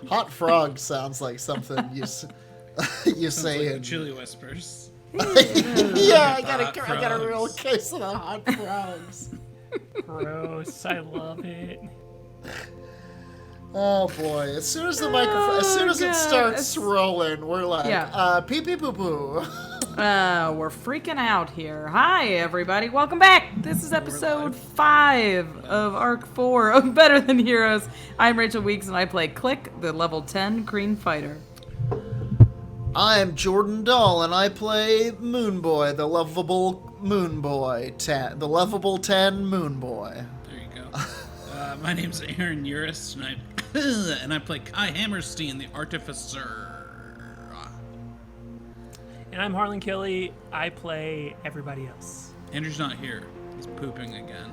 Hot frog sounds like something you say in Chili Whispers. yeah, I got a real case of the hot frogs. Gross. I love it. Oh boy! As soon as the microphone, as soon as it starts rolling, we're like, pee pee poo poo. We're freaking out here. Hi, everybody. Welcome back. This is episode 5 of Arc 4 of Better Than Heroes. I'm Rachel Weeks, and I play Klik, the level 10 Kreen fighter. I'm Jordan Dahl, and I play Moonboy, the lovable Moonboy, the lovable 10 Moonboy. There you go. My name's Aaron Urist, and I play K.A.I. Hammerstein, the Artificer. And I'm Harlan Kelly. I play everybody else. Andrew's not here. He's pooping again.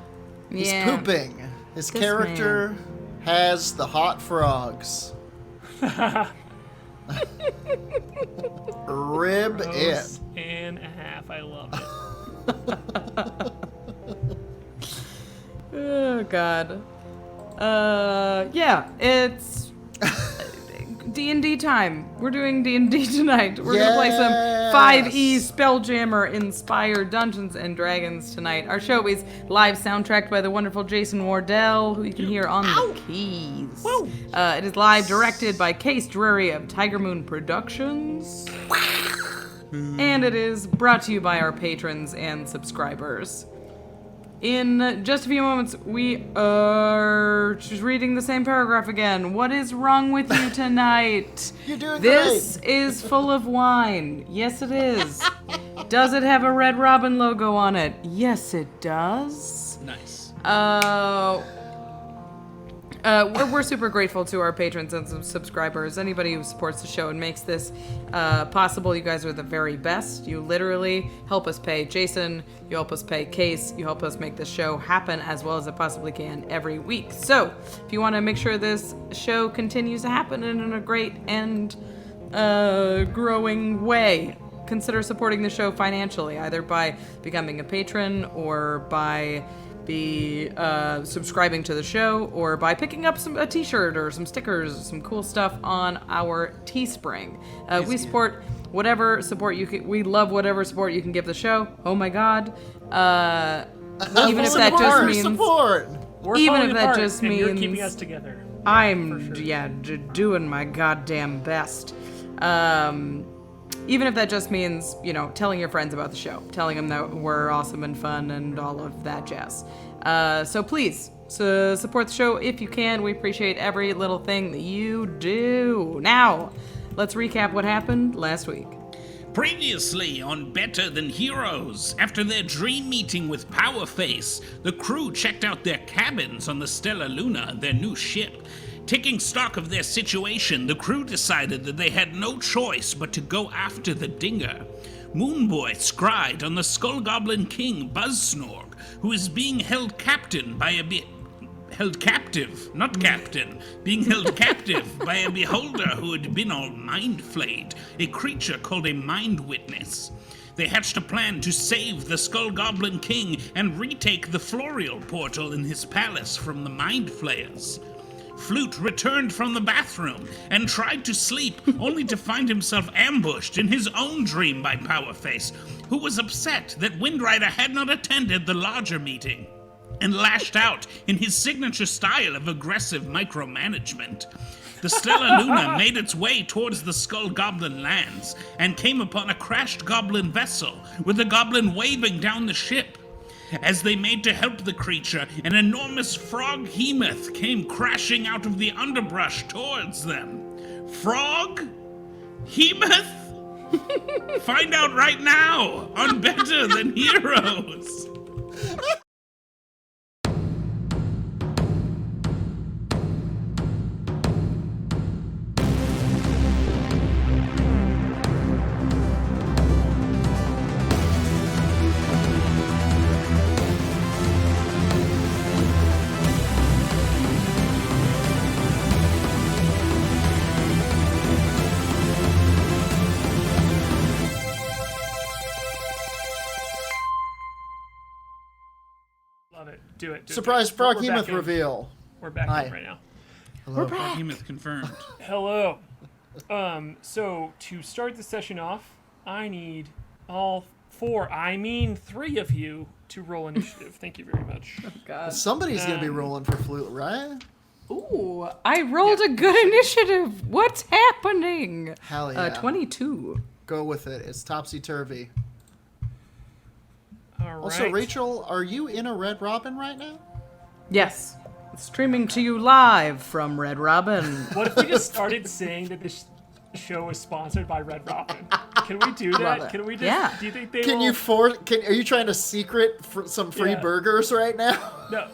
He's pooping. His character has the hot frogs. Rib Gross it. and a half. I love it. Oh, God. Yeah, it's D&D time. We're doing D&D tonight. We're gonna play some 5e Spelljammer inspired Dungeons and Dragons tonight. Our show is live soundtracked by the wonderful Jason Wardell, who you can hear on the keys. It is live directed by Case Drury of Tiger Moon Productions. And it is brought to you by our patrons and subscribers. In just a few moments, we are just reading the same paragraph again. What is wrong with you tonight? You're doing This great. is full of wine. Yes, it is. Does it have a Red Robin logo on it? Yes, it does. Nice. We're super grateful to our patrons and subscribers. Anybody who supports the show and makes this possible, you guys are the very best. You literally help us pay Jason, you help us pay Case, you help us make this show happen as well as it possibly can every week. So, if you want to make sure this show continues to happen in a great and growing way, consider supporting the show financially, either by becoming a patron or by subscribing to the show, or by picking up a t-shirt or some stickers, some cool stuff on our Teespring. We support whatever support you can. We love whatever support you can give the show. Oh my God. Even if that just means support. We're even falling if that apart, just and you're means keeping us together. I'm For sure. doing my goddamn best. Even if that just means, telling your friends about the show, telling them that we're awesome and fun and all of that jazz. So please, support the show if you can. We appreciate every little thing that you do. Now, let's recap what happened last week. Previously on Better Than Heroes, after their dream meeting with Powerface, the crew checked out their cabins on the Stella Luna, their new ship. Taking stock of their situation, the crew decided that they had no choice but to go after the Dinger. Moonboy scried on the Skull Goblin King Buzzsnorg, who is being held captive by a beholder who had been all mind-flayed, a creature called a Mind Witness. They hatched a plan to save the Skull Goblin King and retake the Florial portal in his palace from the Mind Flayers. Flute returned from the bathroom and tried to sleep, only to find himself ambushed in his own dream by Powerface, who was upset that Windrider had not attended the larger meeting, and lashed out in his signature style of aggressive micromanagement. The Stella Luna made its way towards the Skull Goblin lands and came upon a crashed goblin vessel with a goblin waving down the ship. As they made to help the creature, an enormous frog behemoth came crashing out of the underbrush towards them. Frog? Behemoth? Find out right now on Better Than Heroes. Love it. Do it. Surprise We're Froghemoth back in. reveal. We're back Hi. in right now. Hello. Behemoth confirmed. Hello. So to start the session off, I need all 3 of you to roll initiative. Thank you very much. God. Somebody's gonna be rolling for Flute, right? Ooh, I rolled a good initiative. What's happening? Hell yeah. 22. Go with it. It's topsy-turvy. All right. Also, Rachel, are you in a Red Robin right now? Yes. Streaming to you live from Red Robin. What if we just started saying that this show is sponsored by Red Robin? Can we do Love that? it. Can we just? Yeah. Do you think they Can will? you are you trying to secret some free Yeah. burgers right now? No.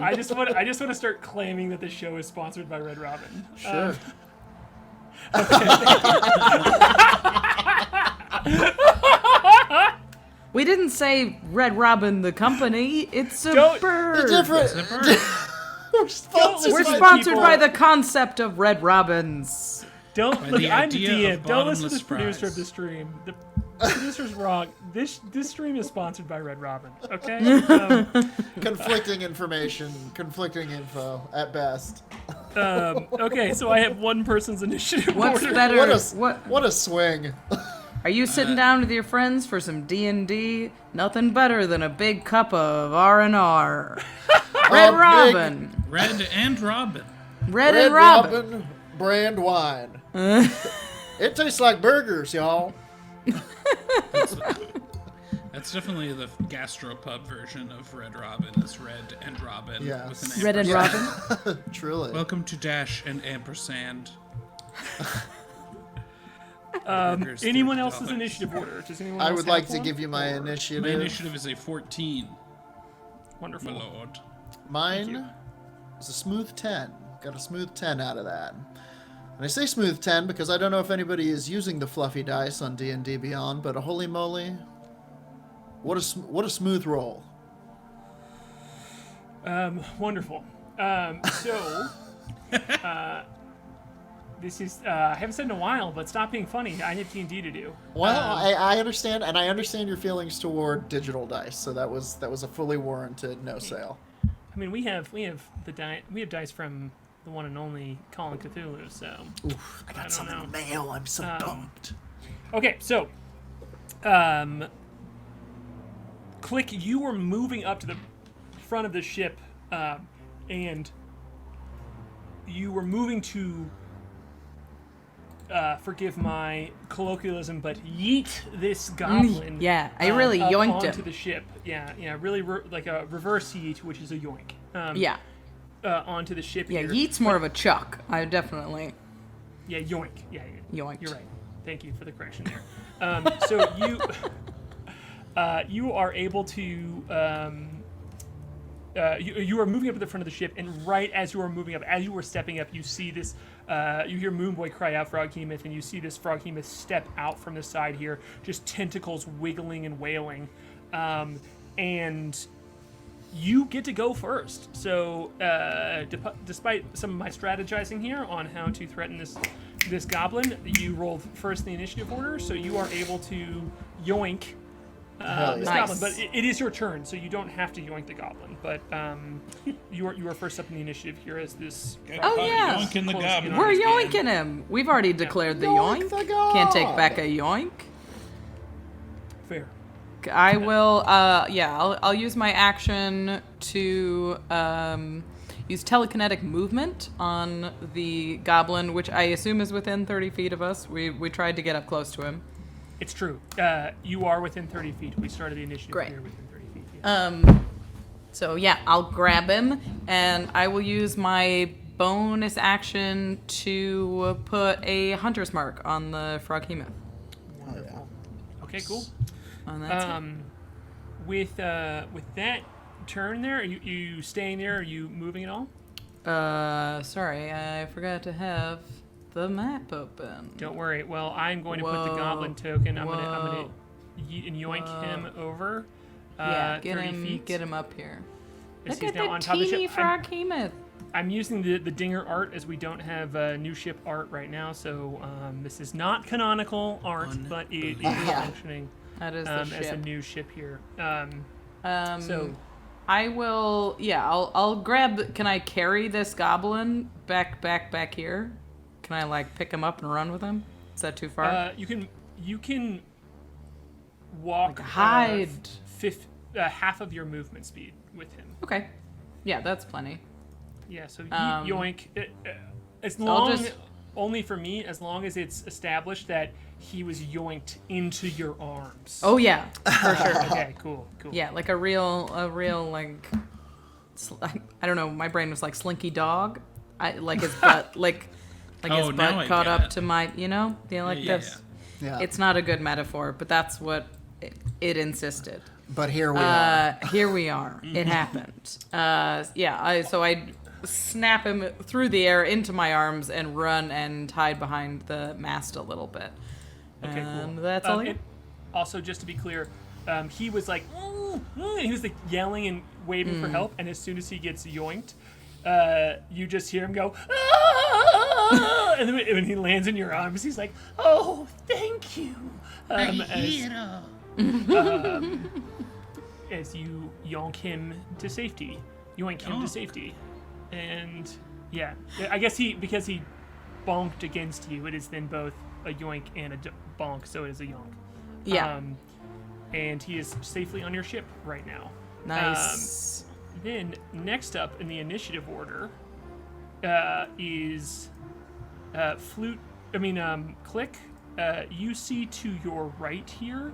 I just want to start claiming that the show is sponsored by Red Robin. Sure. We didn't say Red Robin the company. It's a Don't- bird. Different. It's a bird. We're sponsored We're Listen to sponsored people. by the concept of Red Robins. Don't By look. the I'm the idea DM. of Don't listen to bottomless the producer fries. of the stream. The producer's wrong. This stream is sponsored by Red Robin. Okay. Conflicting information, conflicting info at best. Okay. So I have one person's initiative. What's order. better? What a swing. Are you sitting down with your friends for some D&D? Nothing better than a big cup of R&R. Red Robin. Red and Robin. Red Red and Robin. Robin brand wine. It tastes like burgers, y'all. That's definitely the gastropub version of Red Robin. Is Red and Robin Yes. with an Red and ampersand. Robin. Truly. Welcome to Dash and Ampersand. Burgers, Anyone $30. else's initiative order? Does anyone I else would have like to one? give you my My initiative. initiative is a 14, Wonderful. my lord. you. Mine is a smooth 10. Got a smooth 10 out of that. And I say smooth 10 because I don't know if anybody is using the fluffy dice on D&D Beyond, but holy moly, what a smooth roll. Wonderful. So, this is I haven't said in a while, but stop being funny. I have D&D to do. Well, I understand, and I understand your feelings toward digital dice, so that was a fully warranted no sale. I mean, we have dice from the one and only Call of Cthulhu. So, Oof, I got don't something know. in the mail. I'm so pumped. okay, so, Klik, you were moving up to the front of the ship, and you were moving to. Forgive my colloquialism, but yeet this goblin. Yeah, I really up yoinked onto him. the ship. Yeah, really like a reverse yeet, which is a yoink. Yeah. Onto the ship. Yeah, here. yeet's more of a chuck. I definitely. Yeah, yoink. Yeah, Yoinked. You're right. Thank you for the correction there. So you are able to. You are moving up to the front of the ship, and right as you are moving up, as you were stepping up, you see this. You hear Moonboy cry out Froghemoth, and you see this Froghemoth step out from the side here, just tentacles wiggling and wailing. And you get to go first. So, despite some of my strategizing here on how to threaten this goblin, you rolled first in the initiative order, so you are able to yoink this Nice. goblin. But it is your turn, so you don't have to yoink the goblin. But you are first up in the initiative here as this. Oh, yeah. Yoinking the Close goblin. enough. We're Yeah. yoinking him. We've already declared the Yoink yoink. the god. Can't take back a yoink. Fair. I will. I'll use my action to use telekinetic movement on the goblin, which I assume is within 30 feet of us. We tried to get up close to him. It's true. You are within 30 feet. We started the initiative Great. here within 30 feet. Yeah. So yeah, I'll grab him, and I will use my bonus action to put a hunter's mark on the Froghemoth. Wonderful. Okay, cool. And that's it. With that turn there, are you staying there? Are you moving at all? Sorry, I forgot to have the map open. Don't worry. Well, I'm going to put the Whoa. goblin token. I'm gonna Whoa. yeet and yoink him over. Yeah, 30 feet. get him up here. As Look he's at now the on top of the teeny ship. Froghemoth. I'm using the dinger art as we don't have new ship art right now, so this is not canonical art, but it is functioning That is the as a ship. new ship here. So So I will. Yeah, I'll grab. Can I carry this goblin back here? Can I like pick him up and run with him? Is that too far? You can walk Like hide. half of your movement speed with him. Okay. Yeah, that's plenty. Yeah. So yoink. As long just- only for me, as long as it's established that he was yoinked into your arms. Oh yeah, for sure. Okay. Cool. Yeah, like a real like. I don't know. My brain was like Slinky Dog. Like his butt, like his Oh, now I butt caught get up it. to my, like Yeah, this. Yeah. It's not a good metaphor, but that's what it insisted. But here we are. Here we are. It happened. So I snap him through the air into my arms and run and hide behind the mast a little bit. Okay, and cool. That's all. And also, just to be clear, he was like, and he was like yelling and waving for help. And as soon as he gets yoinked, you just hear him go, "Ah!" And then when he lands in your arms, he's like, "Oh, thank you." As you yoink him to safety, to safety, and yeah, I guess because he bonked against you, it is then both a yoink and a bonk, so it is a yonk. Yeah. And he is safely on your ship right now. Nice. Then next up in the initiative order is Flute. Klik. You see to your right here,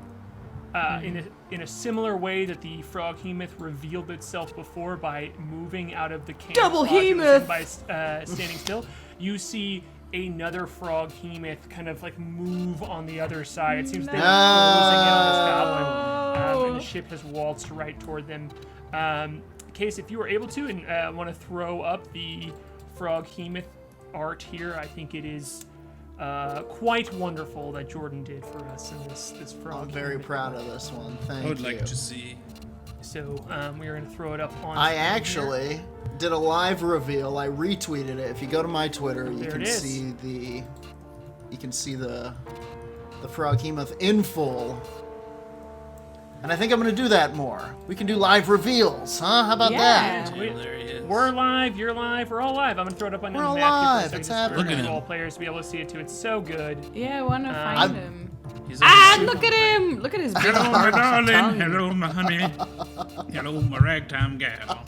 in a similar way that the Froghemoth revealed itself before by moving out of the Double camouflage it was in Hemoth! by standing still. You see another Froghemoth kind of like move on the other side. It seems they're closing in on this goblin, and the ship has waltzed right toward them. Case, if you were able to and want to throw up the Froghemoth art here, I think it is quite wonderful that Jordan did for us in this Froghemoth. I'm very proud of this one. Thank you. I would like to see. So we are going to throw it up on. I screen actually did a live reveal. I retweeted it. If you go to my Twitter, you There can it is. see the Froghemoth in full. And I think I'm going to do that more. We can do live reveals, huh? How about that? here. Oh, there he is. We're live. You're live. We're all live. I'm going to throw it up on We're the all map here live, for a it's second, happening. just Look for at all him. players to be able to see it too. It's so good. Yeah, I want to find I'm- him. He's Look at him! Look at his big Hello, my tongue. darling. Hello, my honey. Hello, my ragtime gal.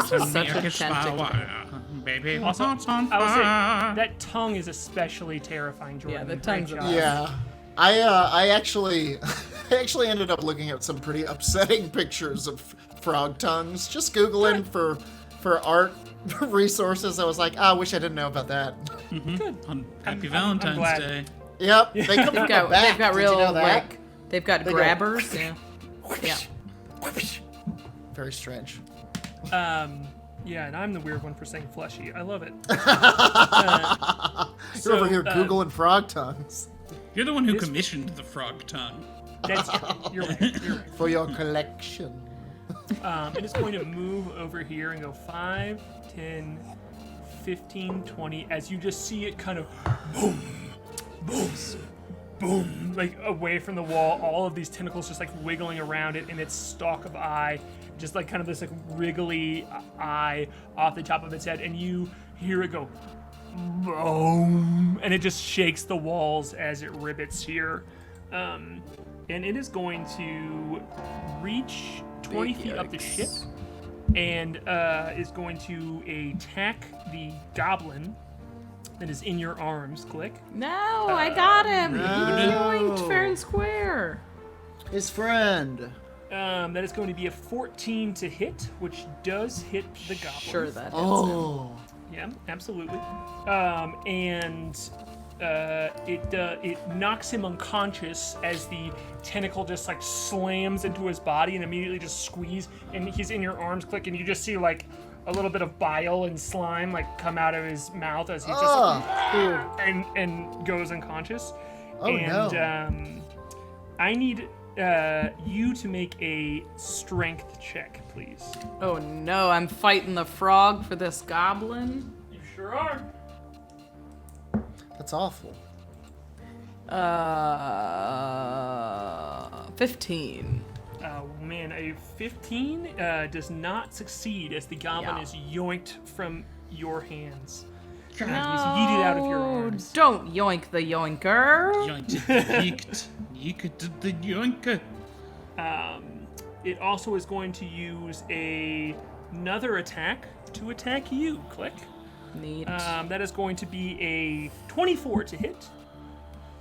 Send me such a kiss by tentacle. wire. Baby, my Also, heart's on I will say fire. that tongue is especially terrifying, Jordan. Yeah, the Great tongue's job. amazing. Yeah. I actually ended up looking at some pretty upsetting pictures of frog tongues. Just Googling for art resources. I was like, I wish I didn't know about that. Good. On Happy I'm Valentine's glad. Day. Yep. They come from the back. They've got Did real you know that? like they've got They go- grabbers. Yeah. Yeah. Very strange. Yeah, and I'm the weird one for saying fleshy. I love it. You're over here Googling frog tongues You're the one who commissioned the frog tongue. That's you're right. You're right. for your collection. It is going to move over here and go 5, 10, 15, 20. As you just see it kind of boom, boom, boom, like away from the wall. All of these tentacles just like wiggling around it in its stalk of eye. Just like kind of this like wriggly eye off the top of its head. And you hear it go boom. And it just shakes the walls as it rivets here. And it is going to reach 20 feet up the ship and is going to attack the goblin that is in your arms. Klik. No, I got him. He No. joined fair and square. His friend. That is going to be a 14 to hit, which does hit the goblin. Sure, that hits him. Oh. Yeah, absolutely. It knocks him unconscious as the tentacle just like slams into his body and immediately just squeeze, and he's in your arms, Klik, and you just see like a little bit of bile and slime like come out of his mouth as he just and goes unconscious. Oh, and no. I need you to make a strength check, please. Oh no, I'm fighting the frog for this goblin. You sure are. That's awful. 15. Man, a 15 does not succeed as the goblin is yoinked from your hands. And he's yeeted out of your arms. Don't yoink the yoinker. Yeeked the yoinker. It also is going to use another attack to attack you, Klik. Neat. That is going to be a 24 to hit.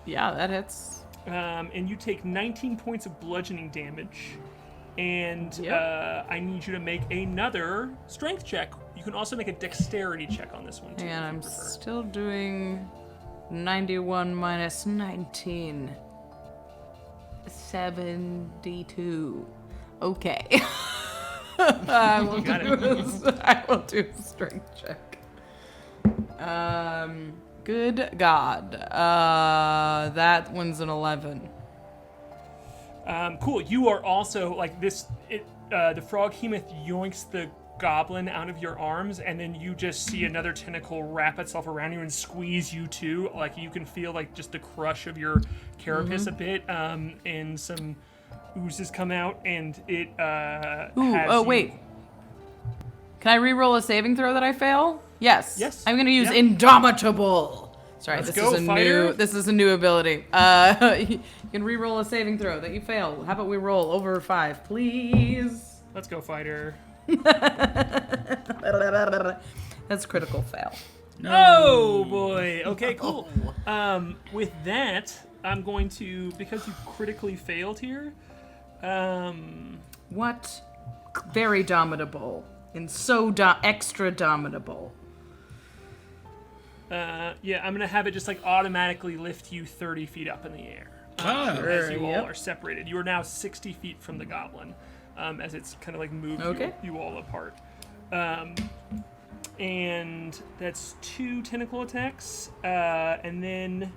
Yeah, that hits. And you take 19 points of bludgeoning damage. And I need you to make another strength check. You can also make a dexterity check on this one, too. And if you I'm prefer. still doing 91 minus 19. 72. Okay. I will do a strength check. Good God. That one's an 11. Cool. You are also like this. The Froghemoth yoinks the goblin out of your arms, and then you just see another tentacle wrap itself around you and squeeze you too. Like you can feel like just the crush of your carapace a bit, and some oozes come out, and it. Wait. Can I re-roll a saving throw that I fail? Yes. Yes. I'm gonna use Yeah. Indomitable. Sorry, Let's this go, is a fighter. new ability. You can re-roll a saving throw that you fail. How about we roll over 5, please? Let's go, fighter. That's critical fail. Oh boy. Okay, cool. With that, I'm going to, because you critically failed here. What? Very domitable. And so extra domitable. Yeah, I'm gonna have it just like automatically lift you 30 feet up in the air. As you all are separated. You are now 60 feet from the goblin, as it's kind of like moved you all apart. And that's 2 tentacle attacks, and then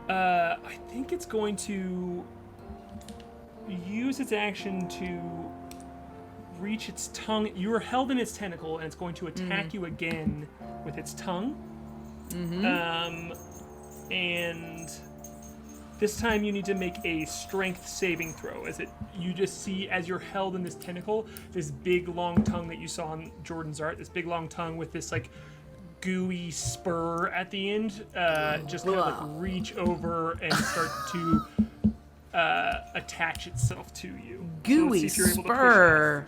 I think it's going to use its action to reach its tongue. You are held in its tentacle, and it's going to attack you again with its tongue. And this time you need to make a strength saving throw. You just see, as you're held in this tentacle, this big long tongue that you saw on Jordan's art, this big long tongue with this like gooey spur at the end, just kind of like reach over and start to attach itself to you. Gooey So let's see if you're able to push it spur.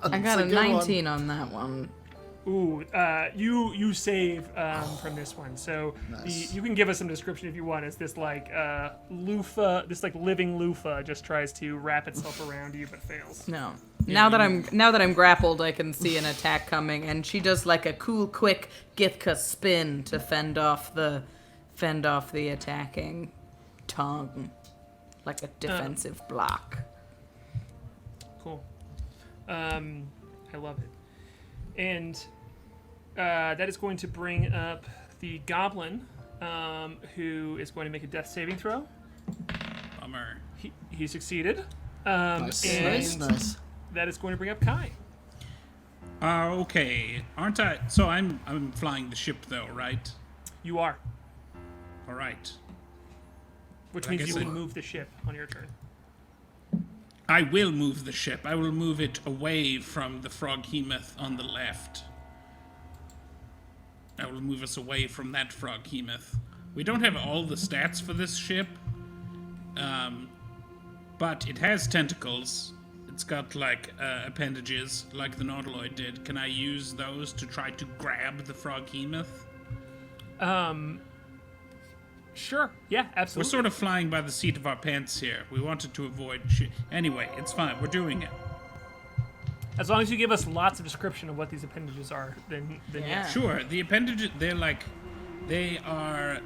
I got a 19 on that one. Ooh, you save from this one. So Nice. you can give us some description if you want. It's this like loofah, this like living loofah just tries to wrap itself around you but fails. No. Now that I'm grappled, I can see an attack coming, and she does like a cool, quick Githka spin to fend off the attacking tongue, like a defensive block. Cool. I love it. And that is going to bring up the goblin, who is going to make a death saving throw. Bummer. He succeeded. Nice. Nice. That is going to bring up K.A.I. Okay. Aren't I? So I'm flying the ship though, right? You are, All right. which I means guess you can move the ship on your turn. I will move the ship. I will move it away from the Froghemoth on the left. I will move us away from that Froghemoth. We don't have all the stats for this ship, but it has tentacles. It's got like appendages, like the Nautiloid did. Can I use those to try to grab the Froghemoth? Sure. Yeah, We're absolutely. sort of flying by the seat of our pants here. We wanted to avoid Anyway, it's fine. We're doing it. As long as you give us lots of description of what these appendages are, then Yeah. yes. Sure. The appendages, they are,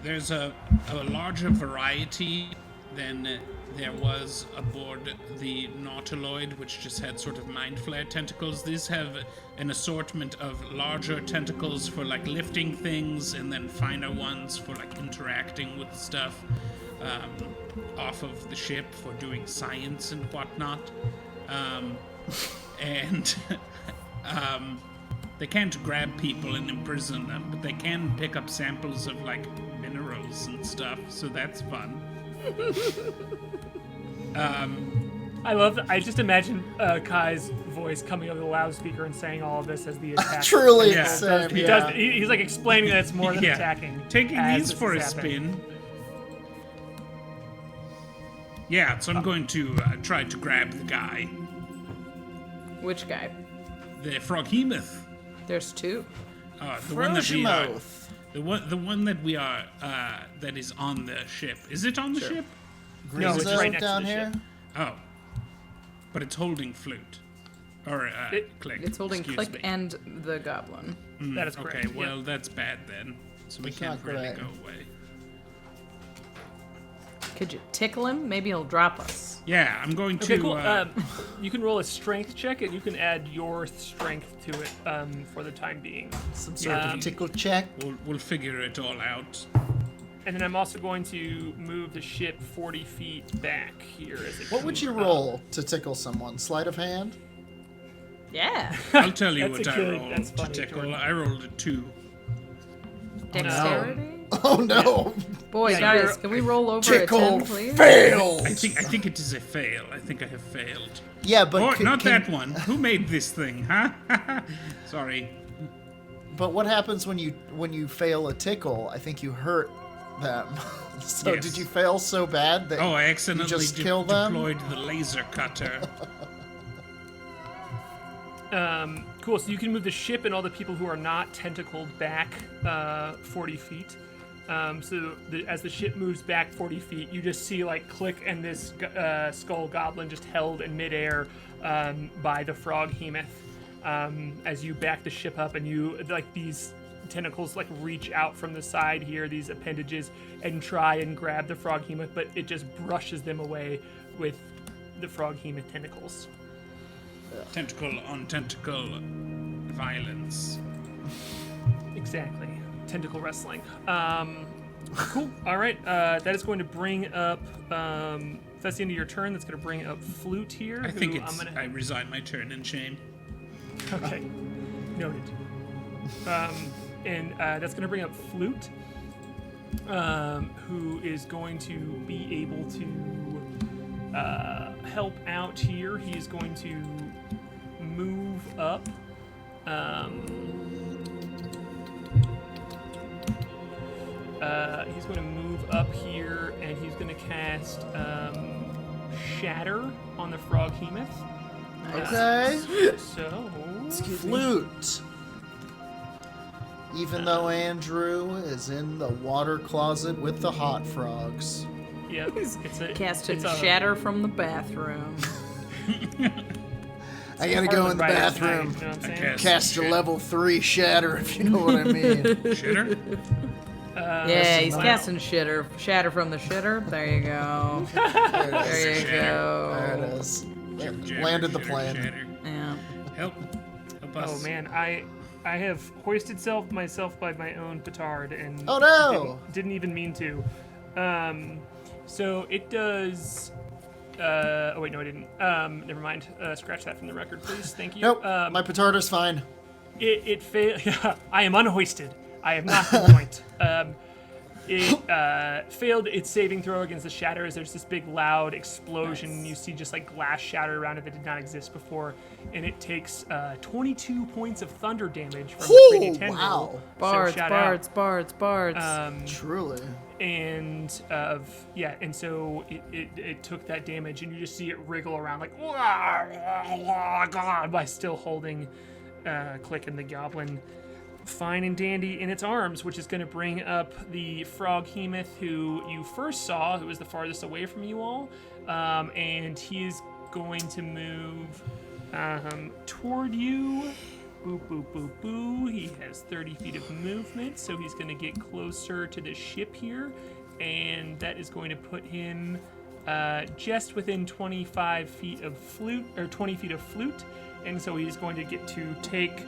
there's a larger variety than there was aboard the Nautiloid, which just had sort of mind flare tentacles. These have an assortment of larger tentacles for like lifting things, and then finer ones for like interacting with stuff off of the ship for doing science and whatnot. And They can't grab people and imprison them, but they can pick up samples of, like, minerals and stuff, so that's fun. I love that. I just imagine Kai's voice coming over the loudspeaker and saying all of this as the attack. Truly Yeah. insane. He Yeah. does. He's like explaining that it's more than Yeah. attacking. Taking as these this for a is happening. spin. Yeah, so I'm going to try to grab the guy. Which guy? The Froghemoth. There's two. The one that we are... Froghemoth. The one that we are, that is on the ship. Is it on the ship? No, it's Zone right next down to the here. ship. Oh. But it's holding Flute. Or, Klik. It's holding excuse Klik me. and the goblin. That is correct. Okay, well, that's bad then. So we It's can't not really great. go away. Could you tickle him? Maybe he'll drop us. Yeah, I'm going Okay, to... cool. You can roll a strength check, and you can add your strength to it for the time being. Some sort of tickle check. We'll figure it all out. And then I'm also going to move the ship 40 feet back here. As it What would you comes up. roll to tickle someone? Sleight of hand? Yeah. I'll tell you That's what a I good- rolled that's to funny, tickle. Jordan. I rolled a 2. Dexterity? Oh no! Boy, Yeah, guys, you're- can we roll over a 10, Tickle please? failed. I think it is a fail. I think I have failed. Yeah, but Oh, can- not can- that one. Who made this thing, huh? Sorry. But what happens when you fail a tickle? I think you hurt them. So Yes. did you fail so bad that Oh, I accidentally you just kill them? deployed the laser cutter. Cool. So you can move the ship and all the people who are not tentacled back 40 feet. As the ship moves back 40 feet, you just see like Klik and this skull goblin just held in midair by the Froghemoth. As you back the ship up, and you like these tentacles like reach out from the side here, these appendages, and try and grab the Froghemoth, but it just brushes them away with the Froghemoth tentacles. Tentacle on tentacle violence. Exactly. Tentacle wrestling. Cool. All right. That is going to bring up. If that's the end of your turn, that's going to bring up Flute here. I think who it's. I'm I gonna. resign my turn in shame. Okay. Noted. And that's going to bring up Flute, who is going to be able to help out here. He is going to move up. He's going to move up here, and he's going to cast Shatter on the Froghemoth. Okay. So, Flute. Even though Andrew is in the water closet with the hot frogs. yeah, it's a Casting it's a- shatter from the bathroom. I gotta go in the Harlan Ryder's bathroom. knife, you know what I'm I saying? Cast a level 3 shatter, if you know what I mean. Shitter? Yeah, he's wow. casting shatter from the shitter. There you go. There you There go. it is. Jabber, Landed the shitter, plane. shatter. Yeah. Help us. Oh man, I have hoisted myself by my own petard and Oh, no! didn't even mean to. So it does. Oh wait, no, I didn't. Never mind. Scratch that from the record, please. Thank you. Nope, my petardo's fine. It failed. I am unhoisted. I have not been point. It failed its saving throw against the shatters. There's this big loud explosion. Nice. You see just like glass shatter around it that did not exist before, and it takes 22 points of thunder damage from Whew, the 3d10 roll. wow. So Bards, shout out. bards. Truly. And and so it took that damage, and you just see it wriggle around like by still holding Klik and the goblin fine and dandy in its arms, which is going to bring up the Froghemoth, who you first saw, who was the farthest away from you all, and he is going to move toward you. Boop, boop, boop, boo. He has 30 feet of movement, so he's going to get closer to the ship here, and that is going to put him just within 25 feet of Flute, or 20 feet of Flute, and so he's going to get to take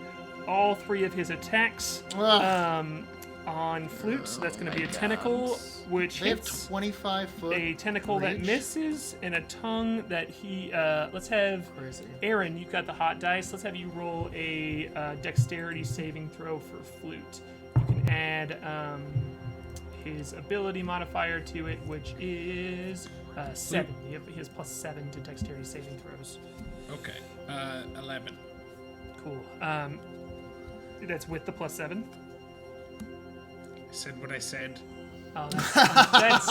all 3 of his attacks Ugh. on Flute, so that's going to be a tentacle, which They have hits 25 foot. a tentacle that reach? misses, and a tongue that he. Let's have Crazy. Aaron. You've got the hot dice. Let's have you roll a dexterity saving throw for Flute. You can add his ability modifier to it, which is 7. He has +7 to dexterity saving throws. Okay. 11. Cool. That's with the +7. I said what I said. Oh, that's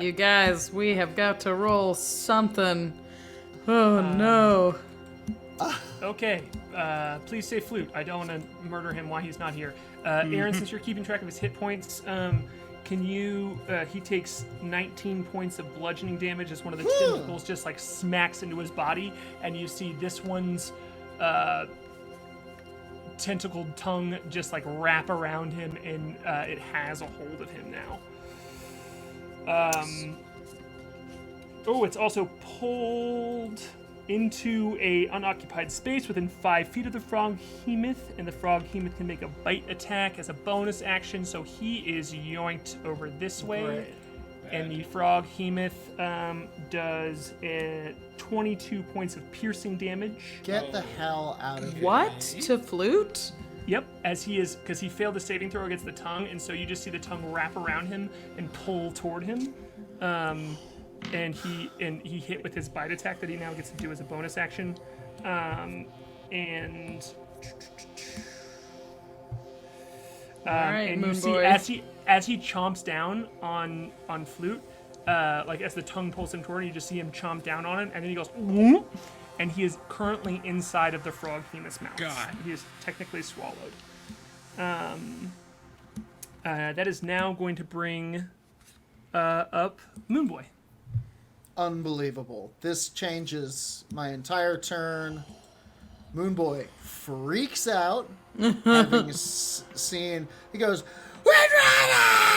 You guys, we have got to roll something. Oh no. okay. Please say Flute. I don't want to murder him while he's not here. Aaron, since you're keeping track of his hit points, can you? He takes 19 points of bludgeoning damage as one of the tentacles just like smacks into his body, and you see this one's tentacled tongue just like wrap around him, and it has a hold of him now. It's also pulled into a unoccupied space within 5 feet of the frog-hemoth, and the frog-hemoth can make a bite attack as a bonus action, so he is yoinked over this way. Great. And the frog-hemoth does 22 points of piercing damage. Get the hell out of here. What? To Flute? Yep, as he is, because he failed the saving throw against the tongue, and so you just see the tongue wrap around him and pull toward him. And he hit with his bite attack that he now gets to do as a bonus action. Alright, And you see Moonboy. as he chomps down on Flute, like as the tongue pulls him toward, you just see him chomp down on it, and then he goes, "Whoop," and he is currently inside of the frog-hemoth's mouth. God. He is technically swallowed. That is now going to bring up Moonboy. Unbelievable. This changes my entire turn. Moonboy freaks out, having seen. He goes, Windrider!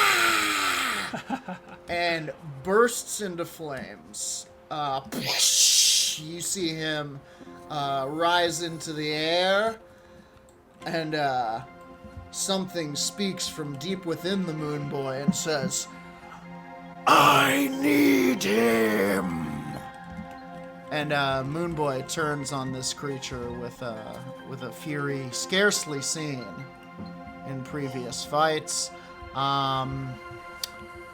and bursts into flames. You see him rise into the air, and something speaks from deep within the Moonboy and says, I need him! And Moonboy turns on this creature with a fury scarcely seen in previous fights. I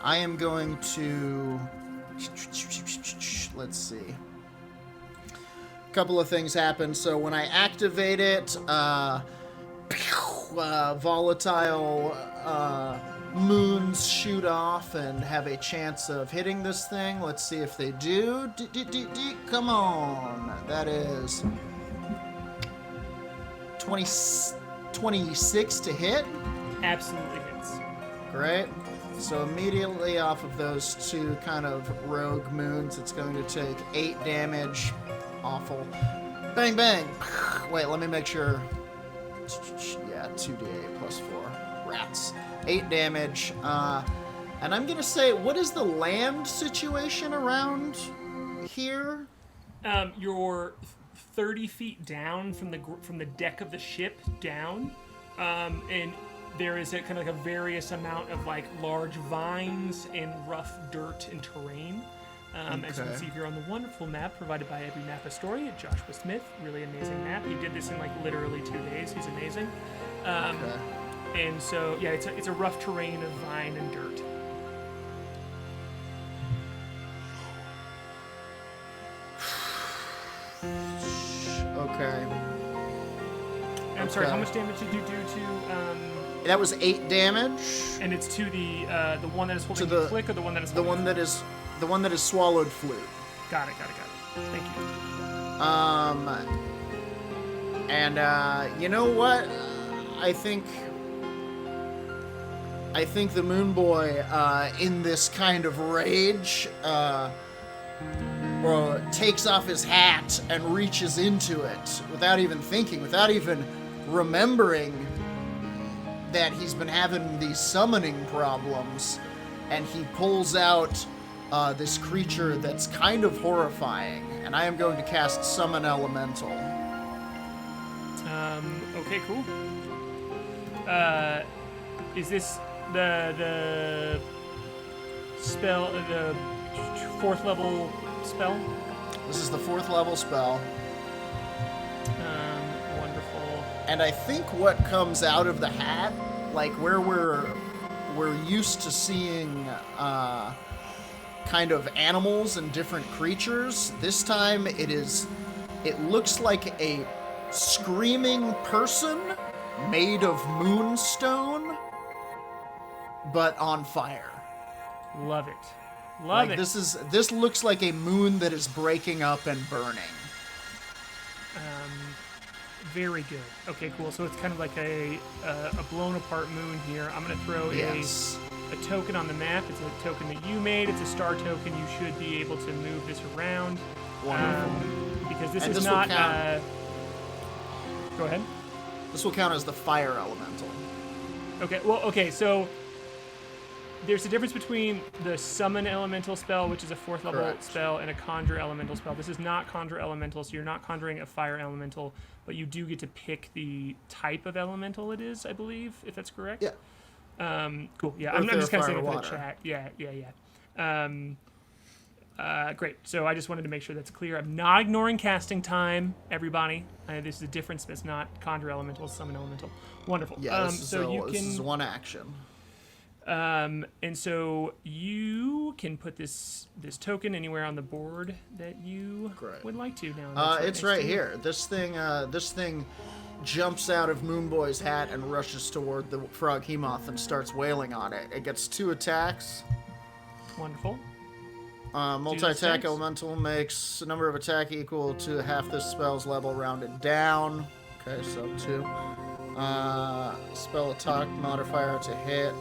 am going to... Let's see. A couple of things happen. So when I activate it, volatile moons shoot off and have a chance of hitting this thing. Let's see if they do. Come on. That is 26 to hit. Absolutely hits. Great. So immediately off of those two kind of rogue moons, it's going to take 8 damage. Awful. Bang, bang. Wait, let me make sure. Yeah, 2d8 plus 4. Rats. 8 damage. And I'm going to say, what is the land situation around here? You're 30 feet down from the deck of the ship down, and there is a kind of like a various amount of like large vines and rough dirt and terrain. As you can see here on the wonderful map provided by Every Map a Story, Joshua Smith, really amazing map. He did this in like literally 2 days. He's amazing. And so yeah, it's a rough terrain of vine and dirt. Okay. I'm sorry, how much damage did you do to? That was 8 damage. And it's to the one that is holding To the the- Klik, or the one that is The holding one that is swallowed Flute. Got it. Thank you. And you know what? I think the Moonboy, in this kind of rage, takes off his hat and reaches into it without even thinking, without even remembering that he's been having these summoning problems, and he pulls out this creature that's kind of horrifying, and I am going to cast Summon Elemental. Okay, cool. is this the spell, the 4th level spell? This is the 4th level spell. Wonderful. And I think what comes out of the hat, like where we're used to seeing kind of animals and different creatures, this time it looks like a screaming person made of moonstone, but on fire. Love it. Love it. This looks like a moon that is breaking up and burning. Very good. Okay, cool. So it's kind of like a blown apart moon here. I'm gonna throw a token on the map. It's a token that you made. It's a star token. You should be able to move this around. Because this is not. Go ahead. This will count as the fire elemental. Okay. Well. Okay. So there's a difference between the summon elemental spell, which is a 4th level spell, and a conjure elemental spell. This is not conjure elemental, so you're not conjuring a fire elemental, but you do get to pick the type of elemental it is, I believe, if that's correct. Yeah. Cool. Yeah. Earth, I'm just kind of fire, saying it for the water. chat. Yeah. Great. So I just wanted to make sure that's clear. I'm not ignoring casting time, everybody. This is a difference. It's not conjure elemental, summon elemental. Wonderful. Yeah, this is one action. And so you can put this token anywhere on the board that you would like to now. It's right here. This thing jumps out of Moonboy's hat and rushes toward the Froghemoth and starts wailing on it. It gets 2 attacks. Wonderful. Multi-attack elemental makes a number of attack equal to half this spell's level rounded down. Okay, so 2. Spell attack modifier to hit,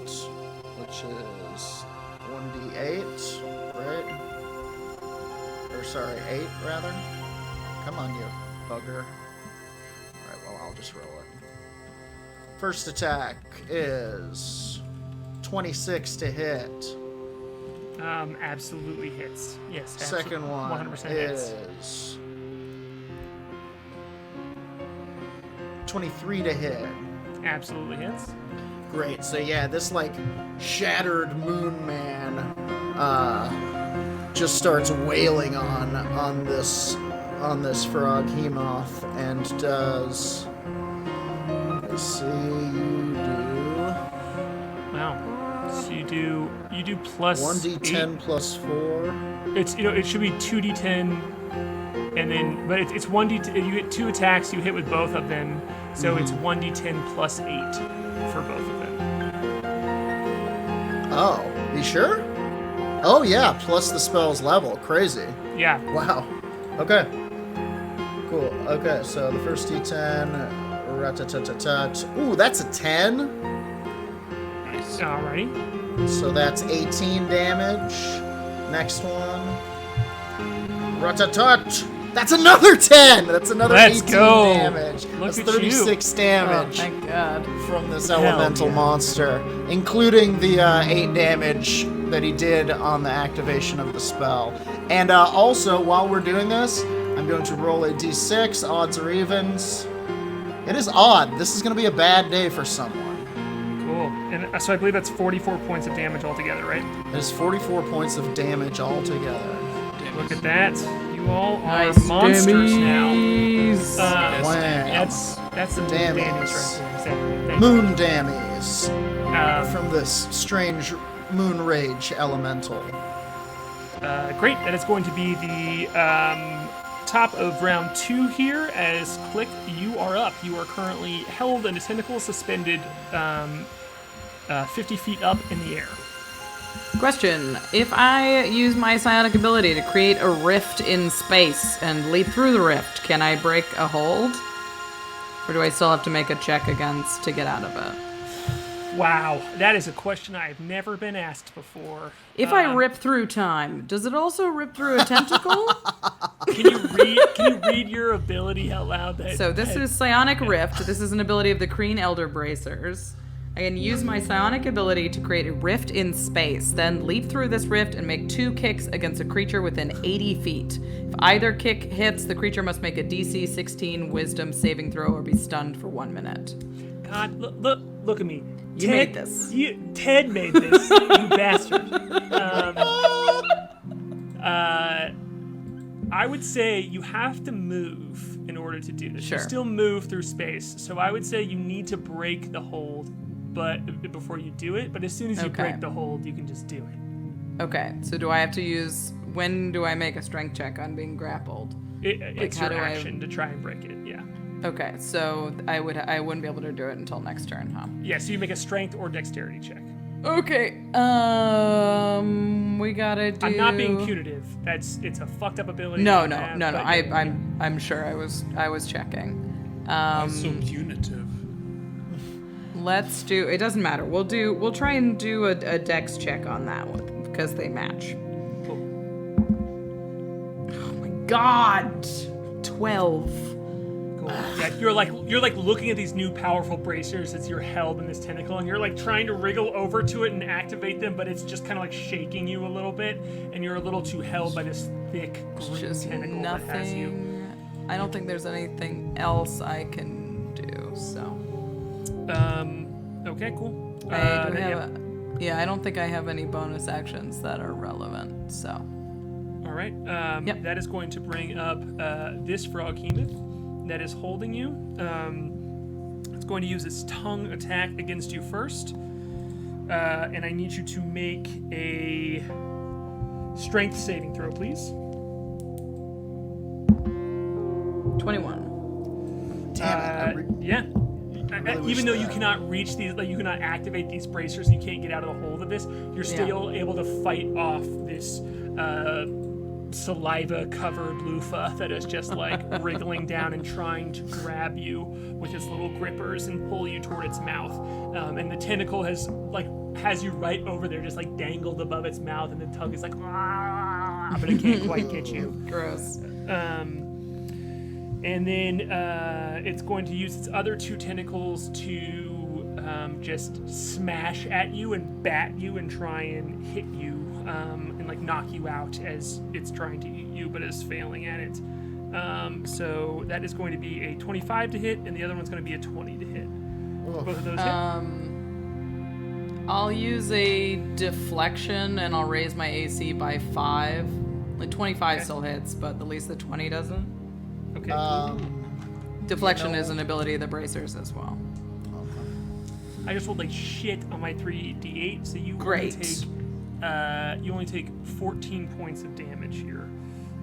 which is 1d8, right? Or sorry, 8 rather. Come on, you bugger. Alright, well, I'll just roll it. First attack is 26 to hit. Absolutely hits. Yes. Second one 100% hits. is 23 to hit. Absolutely hits. Great. So yeah, this like shattered moon man just starts wailing on this Froghemoth and does. Let's see, you do. Wow. So you do plus 1d10 8. plus 4. It's it should be 2d10, and then but it's 1d10. You get 2 attacks. You hit with both of them, so it's 1d10 plus 8 for both of them. Oh, you sure? Oh yeah, plus the spell's level. Crazy. Yeah. Wow. Okay. Cool. Okay, so the first d10. Rat-tat-tat-tat. Ooh, that's a 10. Nice. Alrighty. So that's 18 damage. Next one. Rat-tat-tat. That's another 10. That's another Let's 18 go. damage. Look That's at 36 damage Oh, thank God. from this Hell elemental yeah. monster, including the 8 damage that he did on the activation of the spell. And also, while we're doing this, I'm going to roll a d6, odds or evens. It is odd. This is going to be a bad day for someone. Cool. And so I believe that's 44 points of damage altogether, right? It is 44 points of damage altogether. Look at that. You all are Nice monsters dammies. now. Wham. That's some Dammies. damage right there. Exactly. Thank Moon dammies you. from this strange moon rage elemental. Great. That is going to be the top of round 2 here. As Klik, you are up. You are currently held in a tentacle, suspended 50 feet up in the air. Question: if I use my psionic ability to create a rift in space and leap through the rift, can I break a hold? Or do I still have to make a check against to get out of it? Wow, that is a question I have never been asked before. If I rip through time, does it also rip through a tentacle? Can you read your ability out loud? So this is Psionic Rift. This is an ability of the Kreen Elder Bracers. I can use my psionic ability to create a rift in space, then leap through this rift and make 2 kicks against a creature within 80 feet. If either kick hits, the creature must make a DC 16 Wisdom saving throw or be stunned for 1 minute. God, look, Look at me. You made this. Ted made this, you bastard. I would say you have to move in order to do this. Sure. You still move through space. So I would say you need to break the hold before you do it. But as soon as you Okay. break the hold, you can just do it. Okay, so do I have to use... When do I make a strength check on being grappled? It's how your do I- action to try and break it, yeah. Okay, so I wouldn't be able to do it until next turn, huh? Yeah, so you make a strength or dexterity check. Okay, we gotta do... I'm not being punitive. It's a fucked up ability. No. you have, but I'm sure I was checking. So punitive. Let's do... It doesn't matter. We'll try and do a dex check on that one because they match. Cool. Oh my god! 12. Cool. Yeah, you're like looking at these new powerful bracers as you're held in this tentacle, and you're like trying to wriggle over to it and activate them, but it's just kind of like shaking you a little bit, and you're a little too held by this thick green Just tentacle that has you. nothing... I don't think there's anything else I can do, so... Okay, cool. I do then, have I don't think I have any bonus actions that are relevant, so... All right. Yep. That is going to bring up this Froghemoth that is holding you. It's going to use its tongue attack against you first. And I need you to make a strength saving throw, please. 21. Damn it. Yeah. really wish Even though you that- cannot reach these, like you cannot activate these bracers, you can't get out of the hold of this. You're still able to fight off this saliva-covered loofah that is just like wriggling down and trying to grab you with its little grippers and pull you toward its mouth. And the tentacle has you right over there, just like dangled above its mouth, and the tongue is like, "Ah," but it can't quite get you. Gross. And then it's going to use its other two tentacles to just smash at you and bat you and try and hit you and like knock you out as it's trying to eat you, but is failing at it. So that is going to be a 25 to hit, and the other one's going to be a 20 to hit. Oof. Both of those hit. I'll use a deflection and I'll raise my AC by 5. Like 25 Okay. still hits, but at least the 20 doesn't. Okay. Cool. Deflection is an ability of the bracers as well. I just rolled like shit on my 3d8, so you Great. only take 14 points of damage here.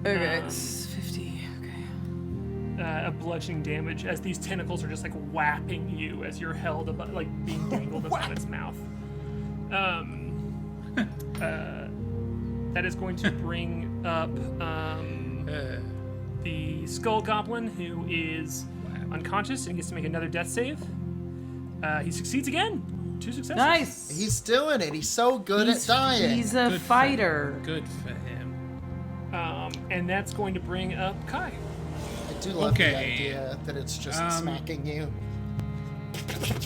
Okay, it's 50. Okay. A bludgeoning damage as these tentacles are just like whapping you as you're held above, like being dangled above its mouth. That is going to bring up the Skull Goblin, who is unconscious and gets to make another death save. He succeeds again. 2 successes. Nice. He's doing it. He's so good at dying. He's a Good for- fighter. Good for him. And that's going to bring up Kai. I do love the Okay. idea that it's just smacking you.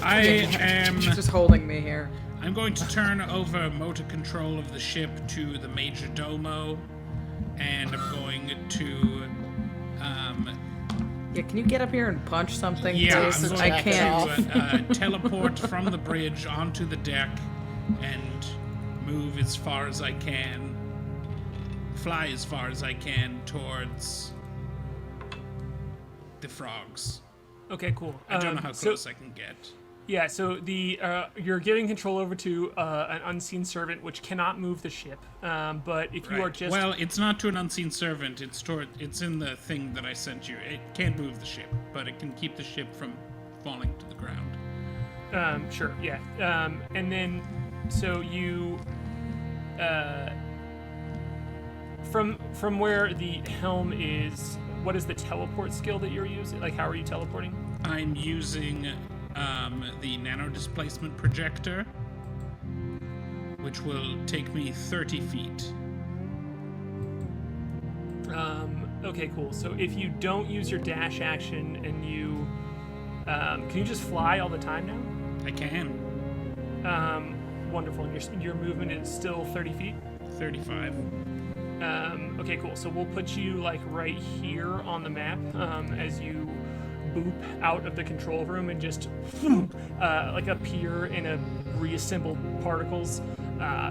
I am. Just holding me here. I'm going to turn over motor control of the ship to the Major Domo, and I'm going to. Yeah, can you get up here and punch something? Yeah, please? I'm Jason, going I can't. to teleport from the bridge onto the deck and move as far as I can, fly as far as I can towards the frogs. Okay, cool. I don't know how so- close I can get. Yeah, so the you're giving control over to an unseen servant, which cannot move the ship. But if you are just Well, it's not to an unseen servant. It's in the thing that I sent you. It can't move the ship, but it can keep the ship from falling to the ground. sure, yeah. And then so you from where the helm is, what is the teleport skill that you're using? Like, how are you teleporting? I'm using the nano displacement projector, which will take me 30 feet. Okay, cool. So if you don't use your dash action and you can you just fly all the time now? I can. Wonderful. And your movement is still 30 feet. 35. Okay, cool. So we'll put you like right here on the map as you boop out of the control room and just like appear in a reassembled particles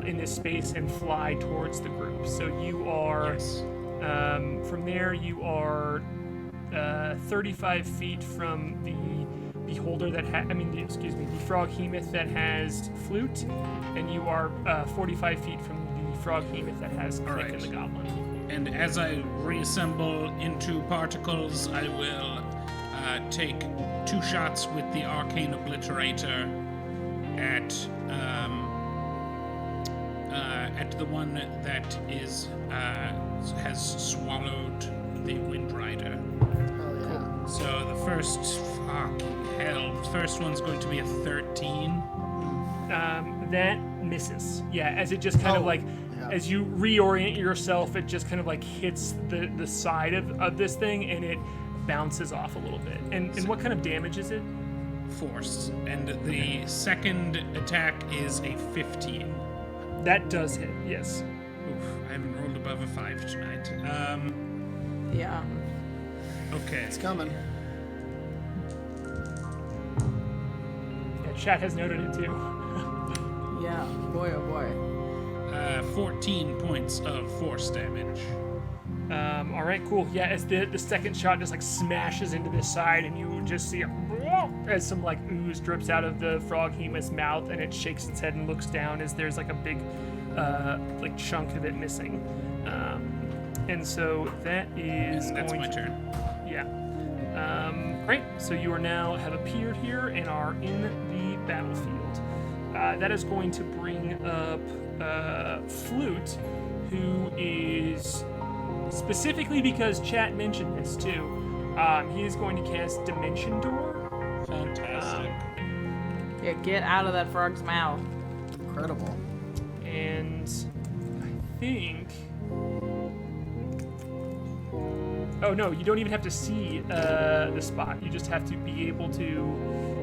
in this space and fly towards the group. So you are, from there, you are 35 feet from the beholder that the frog-hemoth that has Flute, and you are 45 feet from the frog-hemoth that has Klik and the goblin. And as I reassemble into particles, I will take 2 shots with the Arcane Obliterator at the one that is has swallowed the Windrider. Oh yeah. So the first one's going to be a 13. That misses. Yeah, as it just kind of like, as you reorient yourself, it just kind of like hits the side of this thing and it bounces off a little bit. And what kind of damage is it? Force. And the second attack is a 15. That does hit, yes. Oof, I haven't rolled above a 5 tonight. Yeah. Okay. It's coming. Yeah, chat has noted it too. Yeah. Boy, oh boy. 14 points of force damage. All right, cool. Yeah, as the second shot just like smashes into this side, and you just see as some like ooze drips out of the frog-hemoth's mouth, and it shakes its head and looks down as there's like a big like chunk of it missing. And so that is And that's going my to, turn. Yeah. Great. So you are now have appeared here and are in the battlefield. That is going to bring up Flute, who is, specifically because chat mentioned this too, he is going to cast Dimension Door. Fantastic. Yeah, get out of that frog's mouth. Incredible. And I think... Oh no, you don't even have to see the spot. You just have to be able to...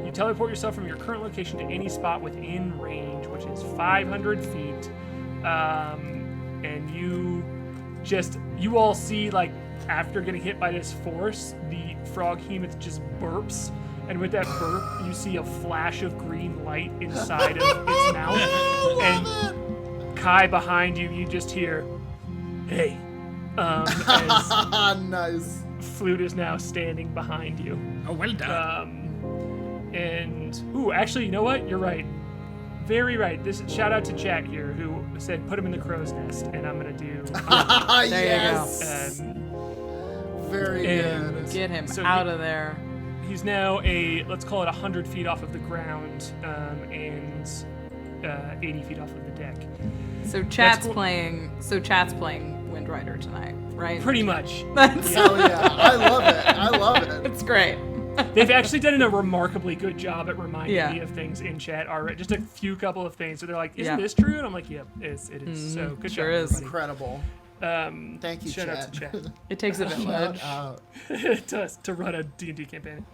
You teleport yourself from your current location to any spot within range, which is 500 feet. And you all see, like, after getting hit by this force, the frog-hemoth just burps. And with that burp, you see a flash of green light inside of its mouth. And Kai behind you, you just hear, "Hey." As Nice. Flute is now standing behind you. Oh, well done. Actually, you know what? You're right. Very right. This shout out to chat here who said put him in the crow's nest, and I'm gonna do. Yes. Very and- good. Get him So out of there. He's now let's call it 100 feet off of the ground, and 80 feet off of the deck. So chat's cool. playing Windrider tonight, right? Pretty much. That's Hell yeah. I love it. I love it. it's great. They've actually done a remarkably good job at reminding Yeah. me of things in chat already. Just a couple of things. So they're like, "Isn't Yeah. this true?" And I'm like, "Yep, it is." So good Sure job, is. everybody. Incredible. Thank you, Shout chat. out to chat. It takes a village. Shout out. It does, to run a D&D campaign.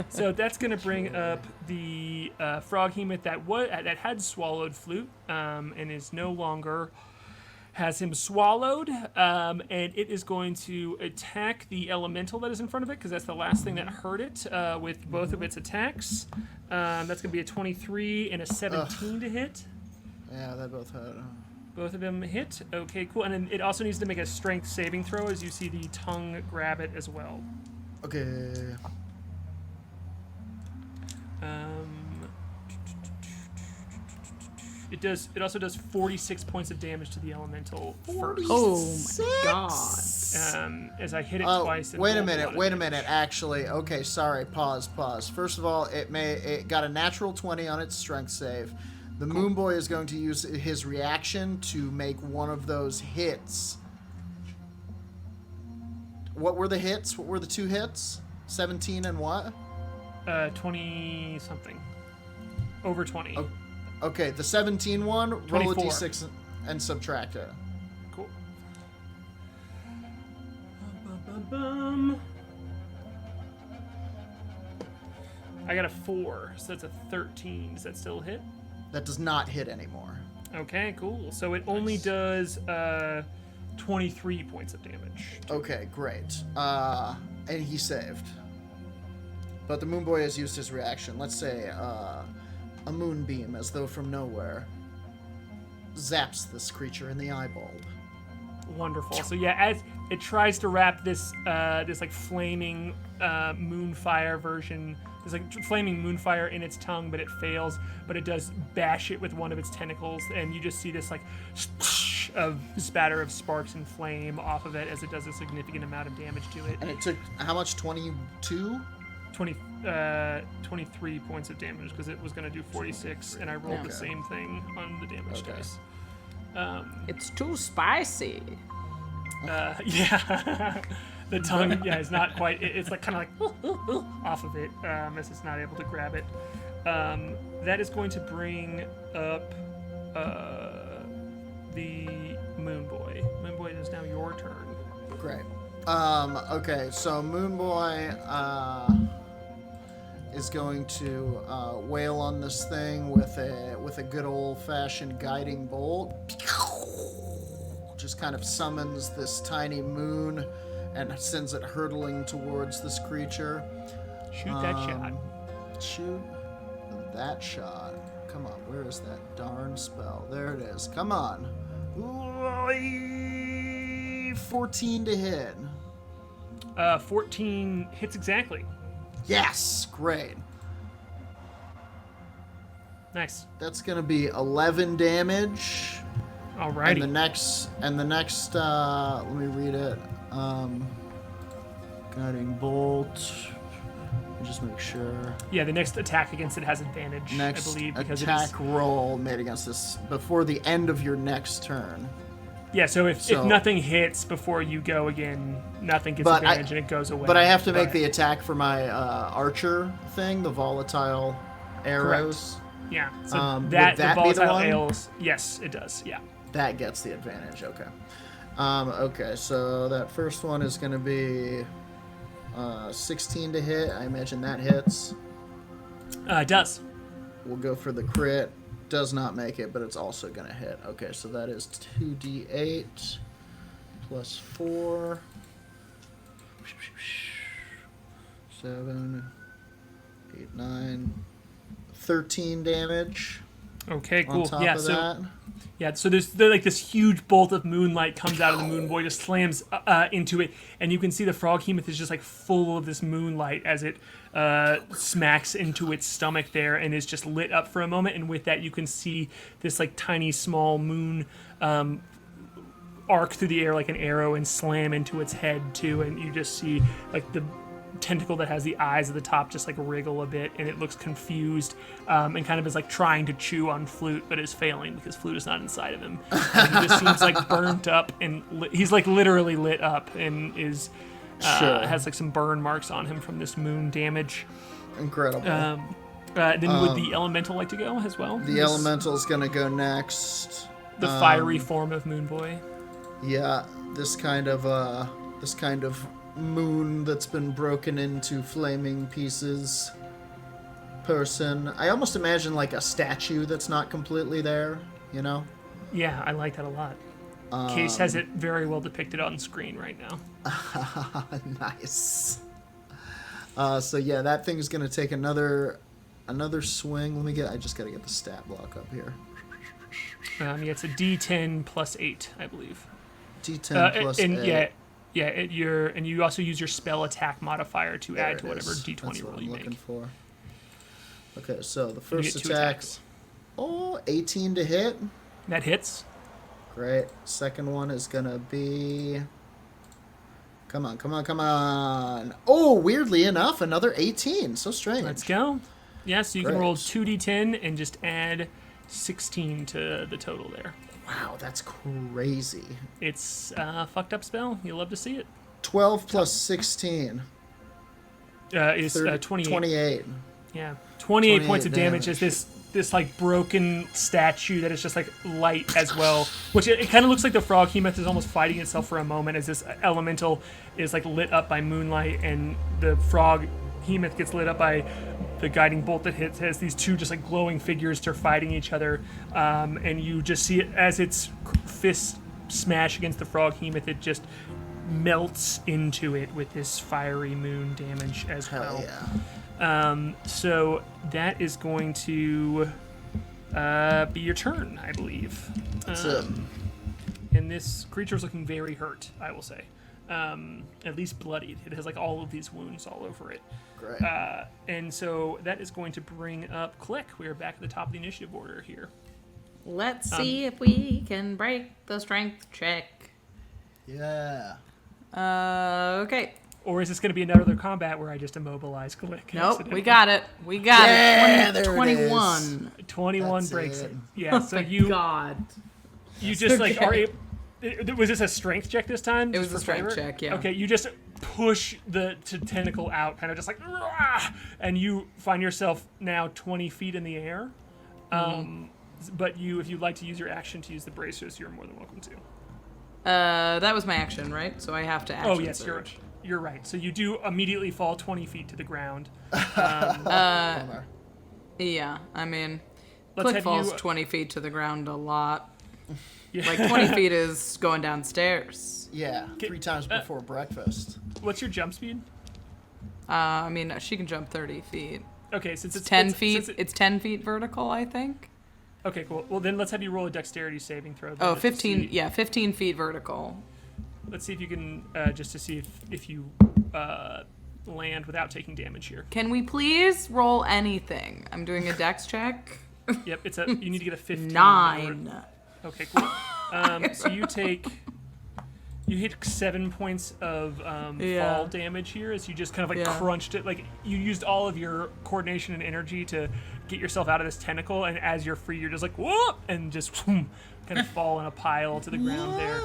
So that's going to bring up the frog-hemoth that had swallowed Flute and is no longer has him swallowed, and it is going to attack the elemental that is in front of it, because that's the last thing that hurt it with both of its attacks. That's going to be a 23 and a 17 to hit. Yeah, they both hurt. Both of them hit. Okay, cool. And then it also needs to make a strength saving throw as you see the tongue grab it as well. Okay. It also does 46 points of damage to the elemental first. Oh my god. As I hit it Oh, twice. and wait a rolled minute, lot of wait a damage. minute. Actually, okay, sorry. Pause. First of all, it got a natural 20 on its strength save. The Moonboy is going to use his reaction to make one of those hits. What were the hits? What were the 2 hits? 17 and what? 20 something. Over 20. Oh. Okay, the 17 one, roll a 24. d6 and subtract it. Cool. Bum. I got a 4, so that's a 13. Does that still hit? That does not hit anymore. Okay, cool. So it only does 23 points of damage. Okay, great. And he saved. But the Moonboy has used his reaction. Let's say a moonbeam, as though from nowhere, zaps this creature in the eyeball. Wonderful. So yeah, as it tries to wrap this this like flaming moonfire version, this like flaming moonfire in its tongue, but it fails. But it does bash it with one of its tentacles, and you just see this like of spatter of sparks and flame off of it as it does a significant amount of damage to it. And it took how much? 22? 23 points of damage because it was going to do 46, and I rolled the same thing on the damage dice. It's too spicy. Yeah. The tongue, is not quite. It's like kind of like off of it as it's not able to grab it. That is going to bring up the Moonboy. Moonboy, it is now your turn. Great. Okay, so Moonboy is going to wail on this thing with a good old-fashioned guiding bolt. Just kind of summons this tiny moon and sends it hurtling towards this creature. Shoot that shot. Shoot that shot. Come on, where is that darn spell? There it is. Come on. 14 to hit. 14 hits exactly. Yes, great. Nice. That's gonna be 11 damage. Alrighty. And the next, let me read it. Guiding bolt. Let me just make sure. Yeah, the next attack against it has advantage, Next I believe, because attack it is. roll made against this before the end of your next turn. Yeah, so if nothing hits before you go again, nothing gets advantage and it goes away. But I have to make the attack for my archer thing, the volatile arrows. Correct. Yeah, so would the that be volatile the one? arrows. Yes, it does. Yeah. That gets the advantage. Okay. Okay, so that first one is going to be 16 to hit. I imagine that hits. It does. We'll go for the crit. Does not make it, but it's also going to hit. Okay, so that is 2d8 plus 4. 7, 8, 9, 13 damage. Okay, cool. On top Yeah, of so that. yeah, so there's like this huge bolt of moonlight comes out of the Moonboy, just slams into it, and you can see the Froghemoth is just like full of this moonlight as it smacks into its stomach there and is just lit up for a moment. And with that, you can see this like tiny small moon arc through the air like an arrow and slam into its head too. And you just see like the tentacle that has the eyes at the top just like wriggle a bit, and it looks confused and kind of is like trying to chew on Flute, but is failing because Flute is not inside of him. And he just seems like burnt up, and he's like literally lit up and is has like some burn marks on him from this moon damage. Incredible. Then would the elemental like to go as well? The elemental's gonna go next. The fiery form of Moonboy. Yeah, this kind of moon that's been broken into flaming pieces person. I almost imagine like a statue that's not completely there, you know? Yeah, I like that a lot. Case has it very well depicted on screen right now. Nice. So yeah, that thing is gonna take another swing. I just gotta get the stat block up here. Yeah, it's a D10 plus 8, I believe. D10 plus 8. Yeah, and you also use your spell attack modifier to add to whatever D20 That's what roll I'm you looking make. for. Okay, so the first get 2 attack. attacks. 18 to hit. That hits. Great. Second one is gonna be. Come on. Oh, weirdly enough, another 18. So strange. Let's go. Yeah, so you can Great. roll 2d10 and just add 16 to the total there. Wow, that's crazy. It's a fucked up spell. You'll love to see it. 12 plus 16. Is 28. 28. Yeah, 28 points of damage damage. as this like broken statue that is just like light as well, which it kind of looks like the Froghemoth is almost fighting itself for a moment as this elemental is like lit up by moonlight, and the Froghemoth gets lit up by the guiding bolt that hits. Has these two just like glowing figures to fighting each other, and you just see it as its fists smash against the Froghemoth. It just melts into it with this fiery moon damage as well. Hell So that is going to be your turn, I believe. That's it. And this creature's looking very hurt, I will say. At least bloodied. It has like all of these wounds all over it. Great. And so that is going to bring up Klik. We are back at the top of the initiative order here. Let's see if we can break the strength check. Yeah. Okay. Or is this going to be another combat where I just immobilize Klik? Nope, we got it. We got Yeah, it. there it 21. 21 That's breaks it. it. Yeah, so Oh you God. you just like okay. are able, was this a strength check this time? It just was a for strength flavor? check, yeah. Okay, you just push the tentacle out, kind of just like, "Rah!" And you find yourself now 20 feet in the air. But if you'd like to use your action to use the bracers, you're more than welcome to. That was my action, right? So I have to action Oh yes, surge. you're right. So you do immediately fall 20 feet to the ground. Bummer. Yeah, I mean, Let's Klik have falls you- 20 feet to the ground a lot. Yeah. Like 20 feet is going downstairs. Yeah, 3 times before breakfast. What's your jump speed? I mean, she can jump 30 feet. Okay, since it's 10 it's- feet. since It's 10 feet vertical, I think. Okay, cool. Well, then let's have you roll a dexterity saving throw. Oh, just to 15. see- Yeah, 15 feet vertical. Let's see if you can, just to see if you land without taking damage here. Can we please roll anything? I'm doing a dex check. Yep, you need to get a 15. 9. Okay, cool. So you hit 7 points of Yeah. fall damage here as you just kind of like Yeah. crunched it. Like you used all of your coordination and energy to get yourself out of this tentacle, and as you're free, you're just like whoop, and just kind of fall in a pile to the ground there.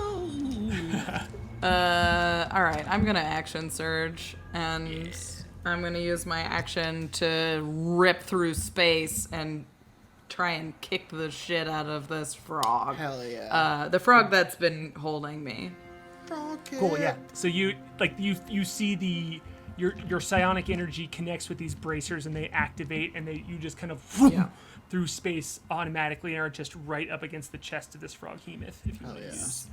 All right, I'm gonna action surge, and I'm gonna use my action to rip through space and try and kick the shit out of this frog. Hell yeah. The frog that's been holding me. Cool, yeah. So you see your psionic energy connects with these bracers and they activate and you just kind of Yeah. through space automatically and are just right up against the chest of this froghemoth if you Hell want to yeah. use.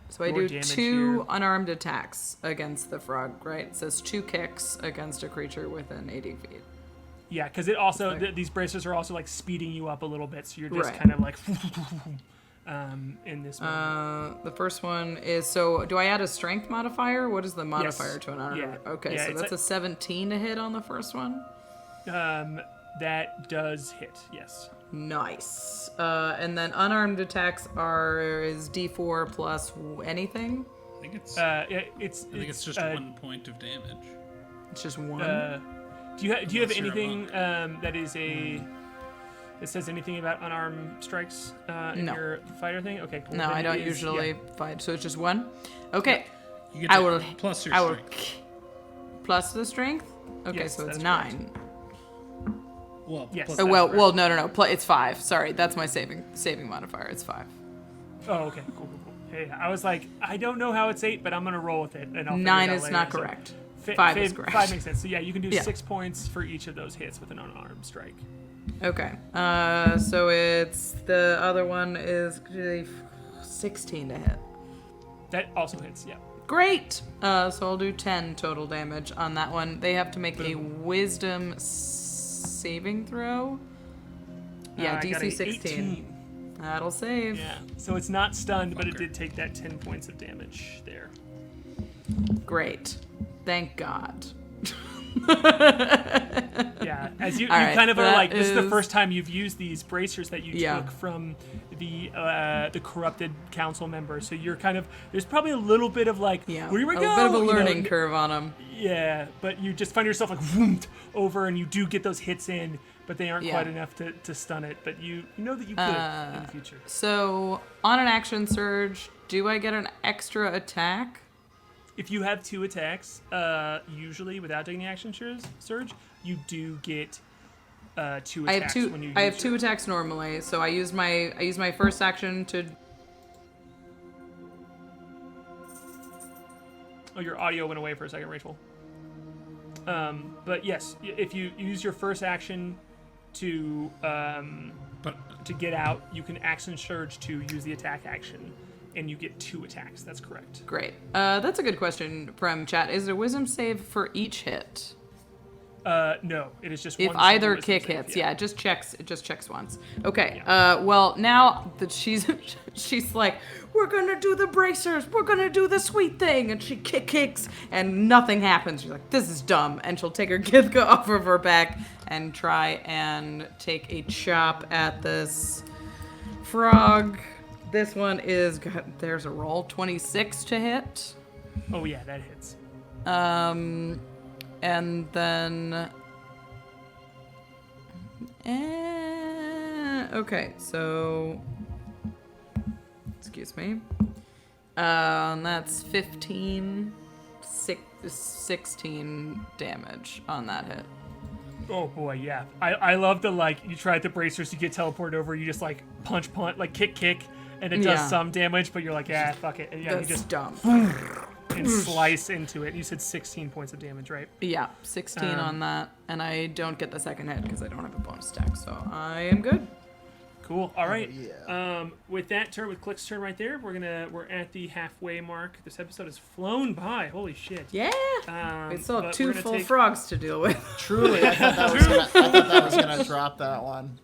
So I More do damage 2 here. unarmed attacks against the frog, right? It says 2 kicks against a creature within 80 feet. Yeah, because it also Okay. these bracers are also like speeding you up a little bit, so you're just Right. kind of like in this moment. The first one is, so do I add a strength modifier? What is the modifier Yes. to an unarmed? Yeah. Okay, Yeah, so it's that's a 17 to hit on the first one. That does hit, yes. Nice. And then unarmed attacks is D4 plus anything. I think it's. It's just 1 point of damage. It's just one. Do you have Unless you're a anything monk. that is that says anything about unarmed strikes in No. your fighter thing? Okay, cool. no, Then I it don't is- usually fight, so it's just one. Okay. You get I to will plus your I will strength. plus the strength. Okay, Yes, so it's that's 9. Well, Yes. plus Oh, that's well, correct. No. It's 5. Sorry, that's my saving modifier. It's 5. Oh, okay, cool. Hey, I was like, I don't know how it's 8, but I'm gonna roll with it, and I'll figure 9 it out is later. not So correct. fi- 5 is fi- correct. 5 makes sense. So yeah, you can do Yeah. 6 points for each of those hits with an unarmed strike. Okay. So it's the other one is 16 to hit. That also hits. Yeah. Great. So I'll do 10 total damage on that one. They have to make a wisdom saving throw. Yeah, I got DC a 16. 18. That'll save. Yeah. So it's not stunned, but it Fucker. did take that 10 points of damage there. Great. Thank God. Yeah, as you All right, kind of are that like, this is the is- first time you've used these bracers that you Yeah. took from the corrupted council member. So you're kind of, there's probably a little bit of like, Yeah. here we a go. bit of a you know, learning curve on them. Yeah, but you just find yourself like whoomped over, and you do get those hits in, but they aren't Yeah. quite enough to stun it. But you know that you could in the future. So on an action surge, do I get an extra attack? If you have 2 attacks, usually without taking the action surge, you do get 2 I have attacks two. when you I have use 2 your- attacks normally, so I use my first action to. Oh, your audio went away for a second, Rachel. But yes, if you use your first action to But get out, you can action surge to use the attack action, and you get 2 attacks. That's correct. Great. That's a good question from chat. Is it a wisdom save for each hit? No, it is just If one either single kick wisdom hits, save, yeah, it just checks once. Okay. Well, now that she's like, we're gonna do the bracers, we're gonna do the sweet thing, and she kicks, and nothing happens. She's like, this is dumb, and she'll take her Githka off of her back and try and take a chop at this frog. This one is there's a roll 26 to hit. Oh yeah, that hits. And then okay, so excuse me. That's 16 damage on that hit. Oh boy, yeah. I love the, like, you try at the bracers, you get teleported over, you just like punch, like kick, and it does some damage, but you're like, yeah, fuck it. And, yeah, That's you just dumb. and slice into it. You said 16 points of damage, right? Yeah, 16 on that, and I don't get the second hit because I don't have a bonus attack, so I am good. Cool. All right. yeah. With that turn, with Klik's turn right there, we're at the halfway mark. This episode has flown by. Holy shit. Yeah. We still have but 2 we're gonna full take- frogs to deal with. Truly, I thought that was gonna drop that one.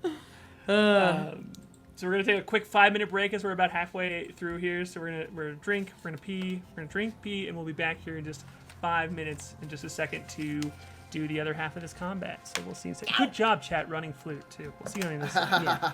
So we're gonna take a quick 5-minute break as we're about halfway through here. So we're gonna drink, we're gonna pee, we're gonna drink, pee, and we'll be back here in just 5 minutes, in just a second, to do the other half of this combat. So we'll see you in a second. Good job, chat, running Flute too. We'll see you in a second. Yeah.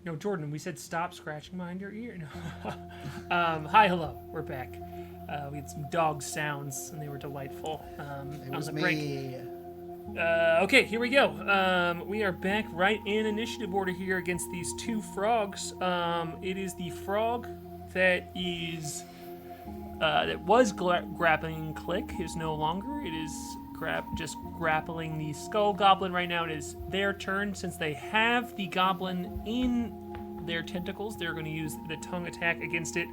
No, Jordan, we said stop scratching behind your ear. No. Hi, hello. We're back. We had some dog sounds, and they were delightful. It on was the break. me. Okay, here we go. We are back right in initiative order here against these 2 frogs. It is the frog that is that was grappling Klik is no longer. It is just grappling the skull goblin right now. It is their turn. Since they have the goblin in their tentacles, they're going to use the tongue attack against it.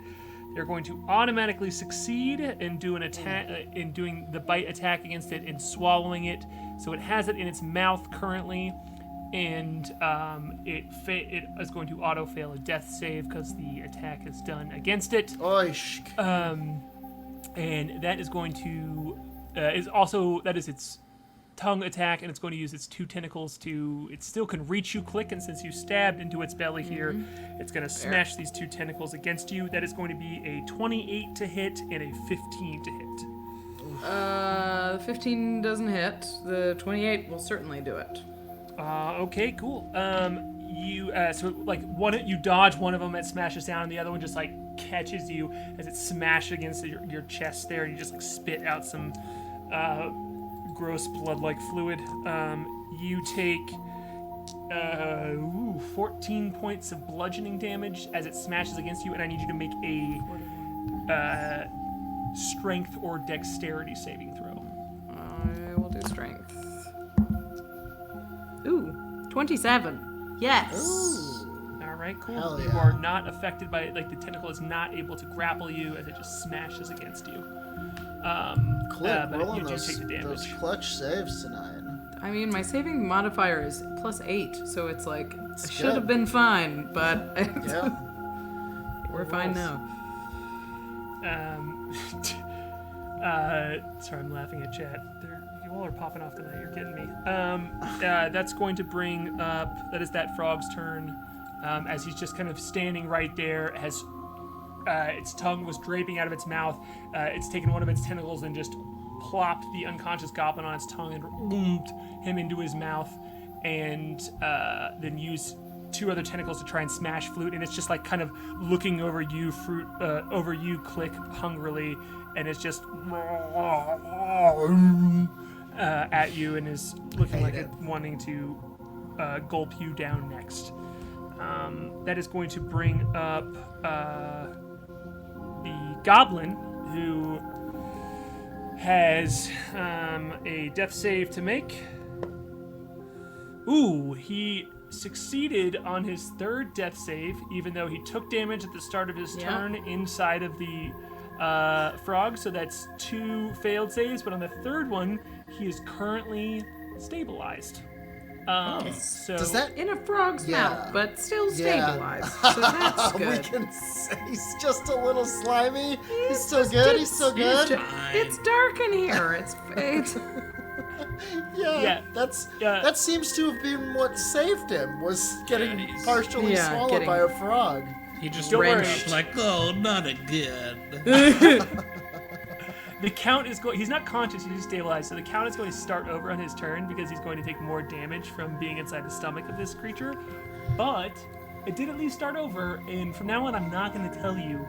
They're going to automatically succeed in doing the bite attack against it and swallowing it. So it has it in its mouth currently, and it is going to auto fail a death save because the attack is done against it. Oish. And that is going to that is its tongue attack, and it's going to use its 2 tentacles to. It still can reach you, Klik, and since you stabbed into its belly here, it's going to smash these 2 tentacles against you. That is going to be a 28 to hit and a 15 to hit. The 15 doesn't hit. The 28 will certainly do it. Okay, cool. You you dodge one of them, it smashes down, and the other one just like catches you as it smashes against your chest there, and you just like spit out some gross blood-like fluid. You take 14 points of bludgeoning damage as it smashes against you, and I need you to make a strength or dexterity saving throw. I will do strength. Ooh, 27. Yes. Ooh. All right, cool. Hell You yeah. are not affected by it. Like, the tentacle is not able to grapple you as it just smashes against you. Klik, But rolling you do those, take the damage. those clutch saves tonight. I mean, my saving modifier is +8, so it's like I should good. have been fine, but Yeah. we're fine now. Sorry, I'm laughing at chat. You all are popping off tonight. You're kidding me. That's going to bring up. That is that frog's turn. As he's just kind of standing right there, has its tongue was draping out of its mouth. It's taken one of its tentacles and just plopped the unconscious goblin on its tongue and oomped him into his mouth, and then used 2 other tentacles to try and smash Flute, and it's just like kind of looking over you, Klik, hungrily, and it's just at you, and is looking like it wanting to gulp you down next. That is going to bring up the goblin, who has a death save to make. Ooh, he succeeded on his 3rd death save, even though he took damage at the start of his turn inside of the frog, so that's 2 failed saves. But on the third one, he is currently stabilized. So Does that... In a frog's Yeah. mouth, but still Yeah. stabilized. So that's we good. can say he's just a little slimy. He's so just- good. He's so good. It's dark in here. It's Yeah, that seems to have been what saved him, was getting he's- partially Yeah, swallowed getting- by a frog. He just Don't worry. wrenched like, oh, not again. the count is going. He's not conscious. He's just stabilized. So the count is going to start over on his turn because he's going to take more damage from being inside the stomach of this creature. But it did at least start over, and from now on, I'm not going to tell you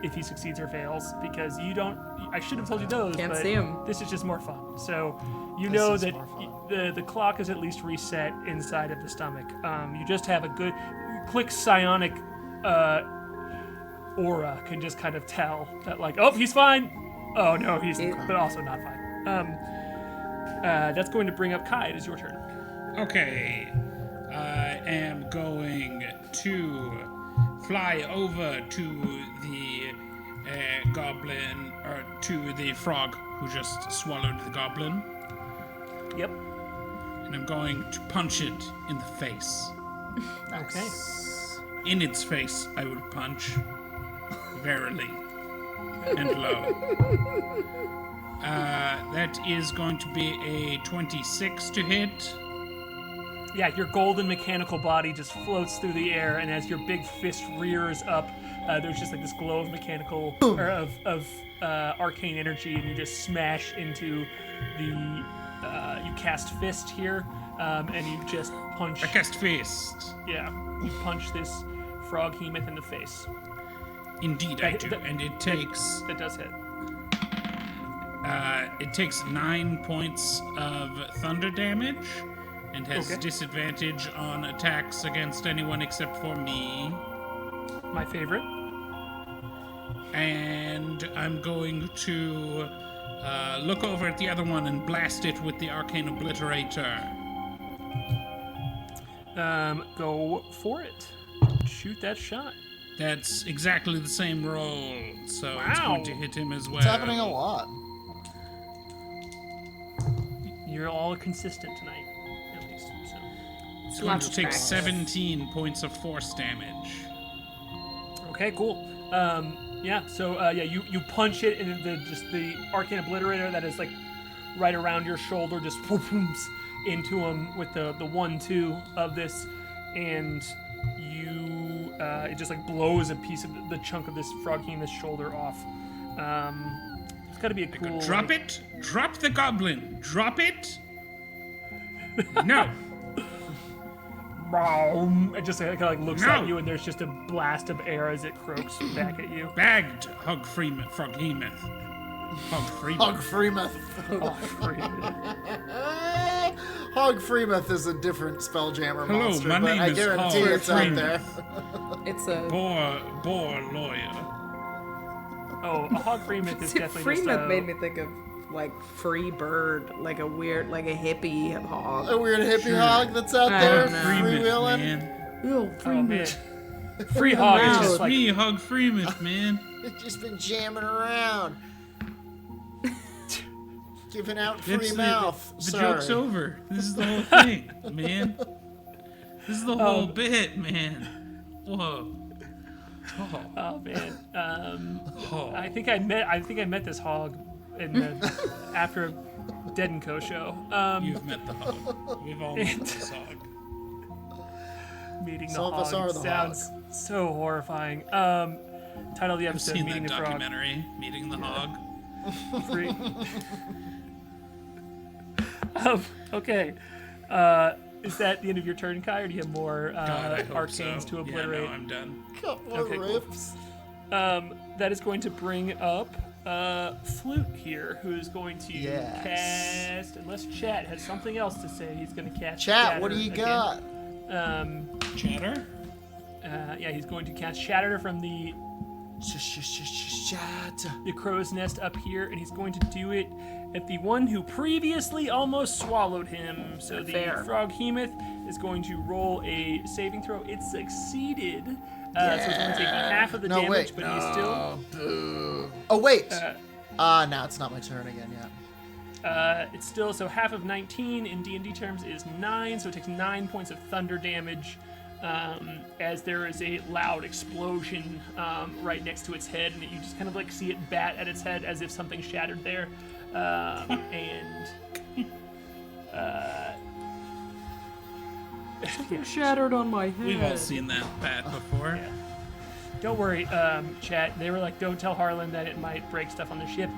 if he succeeds or fails because you don't. I should have told you those, Can't but see 'em. this is just more fun. So you This know is that more fun. the clock is at least reset inside of the stomach. You just have a good Klik's psionic aura can just kind of tell that, like, oh, he's fine. Oh no, he's but also not fine. That's going to bring up K.A.I. It is your turn. Okay, I am going to fly over to the goblin, or to the frog who just swallowed the goblin, Yep. and I'm going to punch it in the face. Okay. In its face, I will punch, verily, and low. That is going to be a 26 to hit. Yeah, your golden mechanical body just floats through the air, and as your big fist rears up, there's just like this glow of mechanical or of arcane energy, and you just smash into the. You cast fist here, and you just punch. I cast fist. Yeah, you punch this frog hemoth in the face. Indeed, I do, and it takes That does hit. 9 points of thunder damage, and has Okay. disadvantage on attacks against anyone except for me. My favorite. And I'm going to look over at the other one and blast it with the Arcane Obliterator. Go for it. Shoot that shot. That's exactly the same roll, so it's Wow. going to hit him as well. It's happening a lot. You're all consistent tonight, at least. So. It's going to take 17 points of force damage. Okay, cool. You punch it, and the Arcane Obliterator that is like right around your shoulder just pooms into him with the 1/2 of this, and it just like blows a piece of the chunk of this froghemoth's shoulder off. It's got to be a cool. Drop it! Drop the goblin! Drop it! No! It just kind of like looks No. at you, and there's just a blast of air as it croaks back at you. Bagged Hog Freeman, Froghemoth. Hog Freeman. Hog Freemoth. Hog Freemoth is a different Spelljammer Hello, monster, my but name I is guarantee Hog it's out Freeman. there. It's a Boar lawyer. Oh, a hog Freemoth is definitely Freeman just made me think of like free bird, like a weird, like a hippie hog. A weird hippie hog that's out I there don't know. freewheeling. Man. Oh, Oh, man. Free hog is Wow. just It's like me, Hog Freeman, man. It's just been jamming around. Giving out free It's mouth. the Sorry. joke's over. This is the whole thing, man. This is the whole bit, man. Whoa. Oh. oh man. Oh. I think I met this hog in the after Dead and Co show. You've met the hog. We've all met this hog. Meeting the Some of hog us are the sounds so horrifying. Title of the I've episode: seen Meeting that the Frog. documentary, Meeting the Hog. Free. Okay. Is that the end of your turn, Kai, or do you have more God, I hope arcanes so. to obliterate? Yeah, no, I'm done. Couple Okay, of cool. riffs. That is going to bring up Flute here, who is going to Yes. cast. Unless Chat has something else to say, he's going to cast. Chat, what do Shatter you again. got? Chatter? Yeah, he's going to cast Shatter from the crow's nest up here, and he's going to do it at the one who previously almost swallowed him. So the Fair. frog hemoth is going to roll a saving throw. It succeeded, So it's going to take half of the No, damage, wait. but no. he's still... Boo. Oh, wait. Now it's not my turn again yet. It's still, so half of 19 in D&D terms is 9, so it takes 9 points of thunder damage as there is a loud explosion right next to its head, and you just kind of like see it bat at its head as if something shattered there. Shattered on my head. We've all seen that bat before. Yeah. Don't worry, chat. They were like, don't tell Harlan that it might break stuff on the ship.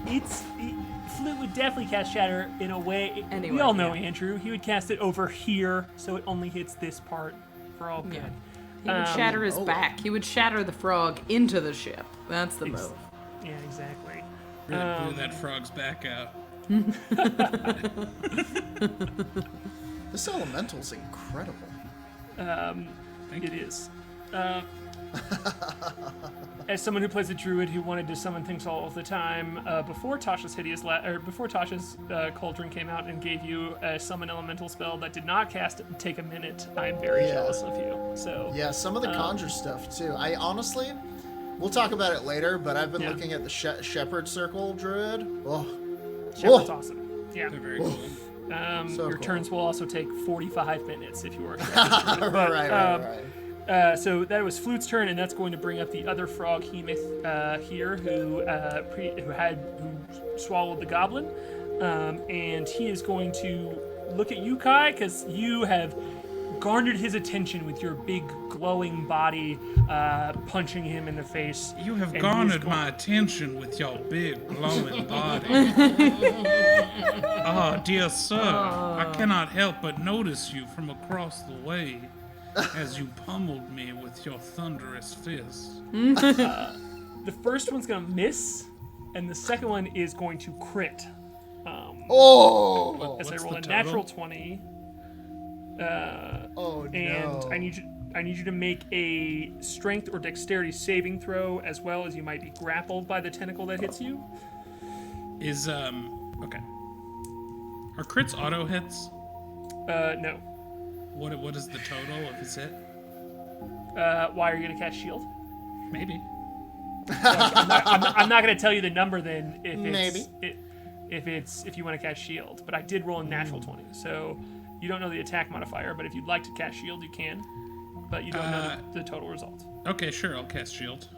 Flute would definitely cast Shatter in a way. Anyway, we all know yeah. Andrew. He would cast it over here, so it only hits this part for all good. Yeah. He would shatter his back. He would shatter the frog into the ship. That's the move. Yeah, exactly. Really blew that frog's back out. This elemental's incredible. It is. As someone who plays a druid who wanted to summon things all of the time, before Tasha's Cauldron came out and gave you a summon elemental spell that did not take a minute, I'm very jealous of you. So Yeah, some of the conjure stuff too. I honestly, we'll talk about it later, but I've been looking at the Shepherd Circle Druid. Oh, Shepherd's awesome. Yeah. They're very cool. So your cool. turns will also take 45 minutes if you are. right. So that was Flute's turn, and that's going to bring up the other frog Hemoth here, who swallowed the goblin, and he is going to look at you, Kai, because you have garnered his attention with your big glowing body, punching him in the face. You have garnered my attention with your big glowing body. Dear sir, I cannot help but notice you from across the way as you pummeled me with your thunderous fists. The first one's going to miss, and the second one is going to crit. Oh! As I What's roll the a total? natural 20. Oh no! And I need you to make a strength or dexterity saving throw, as well as you might be grappled by the tentacle that hits you. Is okay. Are crits auto hits? No. What is the total of his hit? Why are you gonna cast shield? Maybe. I'm not gonna tell you the number then if it's Maybe. if you want to cast shield. But I did roll a natural 20, so you don't know the attack modifier. But if you'd like to cast shield, you can. But you don't know the total result. Okay, sure. I'll cast shield.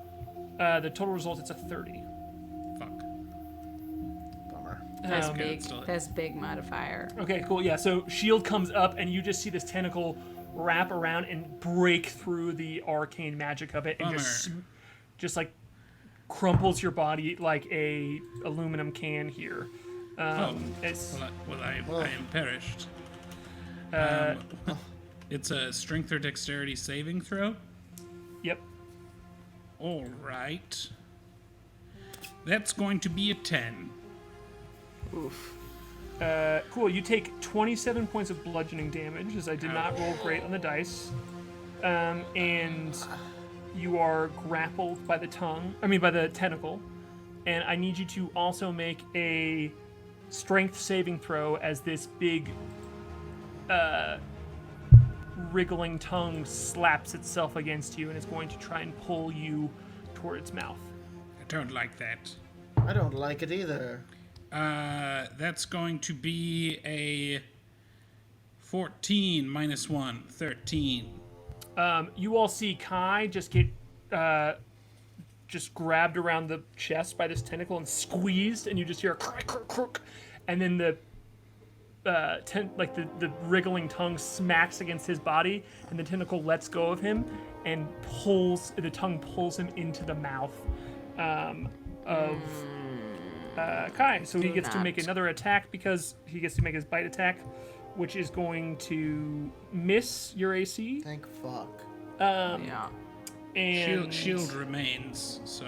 The total result, it's a 30. Fuck. Bummer. That's Um, big. still- That's big modifier. Okay, cool. Yeah, so shield comes up, and you just see this tentacle wrap around and break through the arcane magic of it, and just like crumples your body like a aluminum can here. It's I am perished. It's a strength or dexterity saving throw. yep. All right. That's going to be a 10. Oof. Cool. You take 27 points of bludgeoning damage, as I did not roll great on the dice, and you are grappled by the by the tentacle, and I need you to also make a strength saving throw as this big wriggling tongue slaps itself against you and is going to try and pull you toward its mouth. I don't like that. I don't like it either. That's going to be a 14 minus 1, 13. You all see Kai just get just grabbed around the chest by this tentacle and squeezed, and you just hear a crack, crack, crack, and then the wriggling tongue smacks against his body, and the tentacle lets go of him and the tongue pulls him into the mouth of Kai. So he gets to make another attack because he gets to make his bite attack, which is going to miss your AC. Thank fuck. Yeah. And Shield remains, so...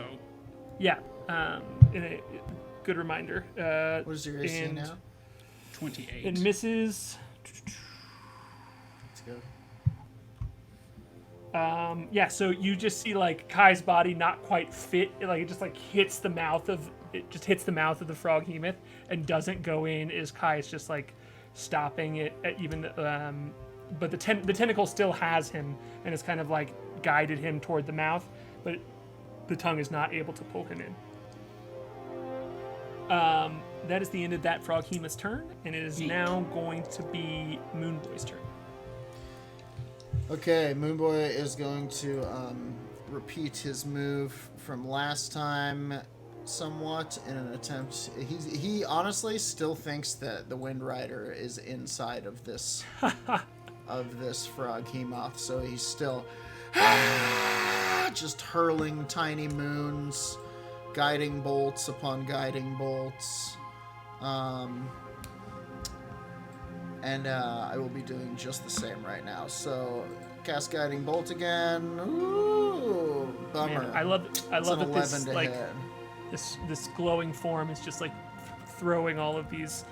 Yeah. Good reminder. What is your AC now? 28. It misses. Let's go. Yeah, so you just see like Kai's body not quite fit. It just like hits the mouth of the frog Hemoth and doesn't go in. As Kai is just like stopping it at even. But the tentacle still has him and is kind of like guided him toward the mouth, but the tongue is not able to pull him in. That is the end of that Froghemoth's turn, and it is now going to be Moonboy's turn. Okay, Moonboy is going to repeat his move from last time somewhat in an attempt. He honestly still thinks that the Windrider is inside of this Froghemoth, so he's still just hurling tiny moons, guiding bolts upon guiding bolts. And I will be doing just the same right now. So, cast Guiding Bolt again. Ooh, bummer. Man, I love that this like hit. this glowing form is just like throwing all of these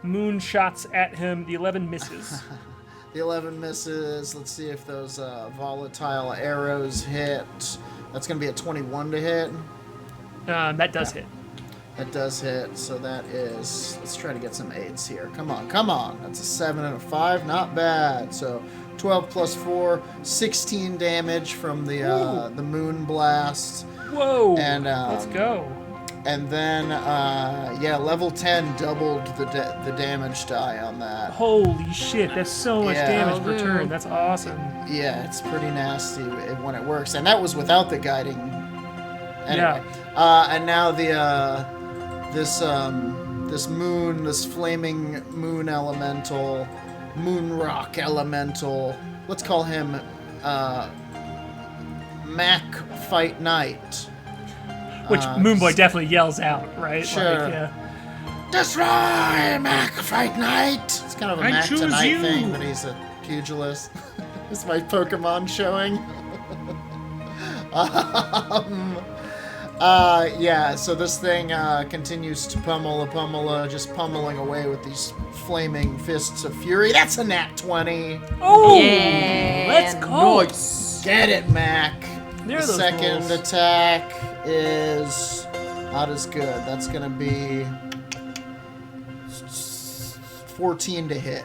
moon shots at him. The 11 misses. The 11 misses. Let's see if those volatile arrows hit. That's going to be a 21 to hit. That does hit. That does hit, so that is... Let's try to get some 8s here. Come on, come on. That's a 7 and a 5. Not bad. So 12 plus 4, 16 damage from the moon blast. Whoa! And let's go. And then, level 10 doubled the damage die on that. Holy shit, that's so much damage per turn. That's awesome. Yeah, it's pretty nasty when it works. And that was without the guiding. Anyway. Yeah. And now this flaming moon elemental, moon rock elemental, let's call him Psi-Knight. Which Moonboy definitely yells out, right? Sure. Like, Destroy Psi-Knight! It's kind of a Mac choose Tonight you. thing, but he's a pugilist. This is my Pokemon showing. So this thing continues to pummel, just pummeling away with these flaming fists of fury. That's a nat 20. oh! Yeah, Let's go! nice. Get it, Mac. There are The those second rolls. attack is not as good. That's going to be 14 to hit.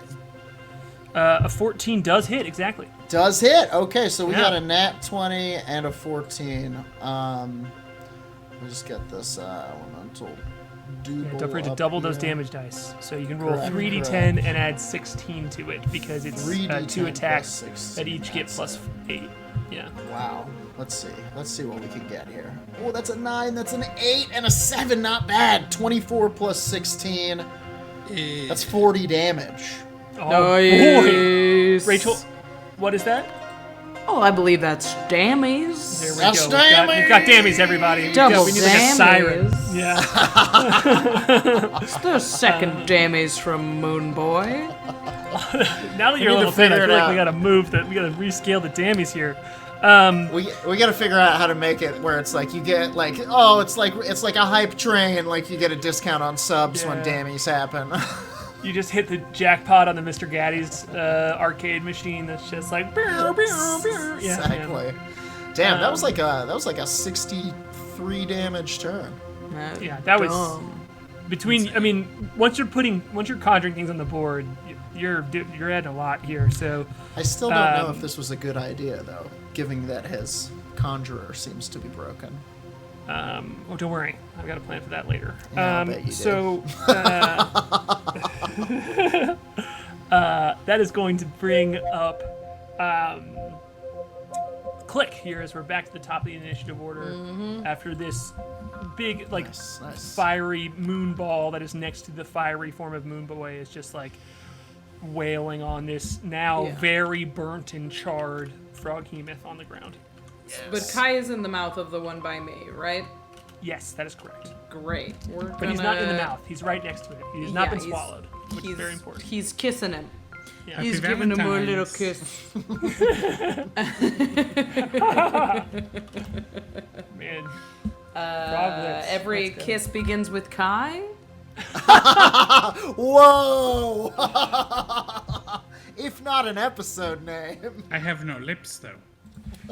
A 14 does hit, exactly. Does hit. Okay, so we Yeah. got a nat 20 and a 14. Let me just get this elemental doodle. Yeah, don't forget to up double those here. damage dice. So you can roll Correct, 3d10 and add 16 to it because it's 3d10 2 attacks plus 16, that each get that's plus 8. Yeah. Wow. Let's see what we can get here. Oh, that's a 9, that's an 8, and a 7. Not bad. 24 plus 16. That's 40 damage. Oh, Nice. boy. Rachel, what is that? Oh, I believe that's Dammies. There we That's go. We've got Dammies, everybody. Double We need like a siren. Dammies. Yeah. It's the second Dammies from Moonboy. Now that you're need to level 10, I figure feel it like we out. gotta move that. We gotta rescale the Dammies here. We got to figure out how to make it where it's like you get like it's like a hype train, like you get a discount on subs when Yeah. dammies happen. You just hit the jackpot on the Mr. Gaddy's arcade machine. That's just like. Yeah, Exactly. Damn, that was like a 63 damage turn. Yeah, that was Dumb. between. I mean, once you're conjuring things on the board, you're adding a lot here. So I still don't know if this was a good idea though, given that his conjurer seems to be broken. oh, don't worry, I've got a plan for that later. Yeah, I bet you do. So that is going to bring up Klik here as we're back to the top of the initiative order after this big Nice. fiery moon ball that is next to the fiery form of Moonboy is just like wailing on this now Yeah. very burnt and charred Froghemoth on the ground. But K.A.I is in the mouth of the one by me, right? Yes, that is correct. Great. But he's not in the mouth. He's right next to it. He has not been swallowed, which is very important. He's kissing him. Yeah. He's Happy giving him a little Valentine's. kiss. Man. Frog lips. Every Let's go. kiss begins with K.A.I. Whoa! If not an episode name. I have no lips, though.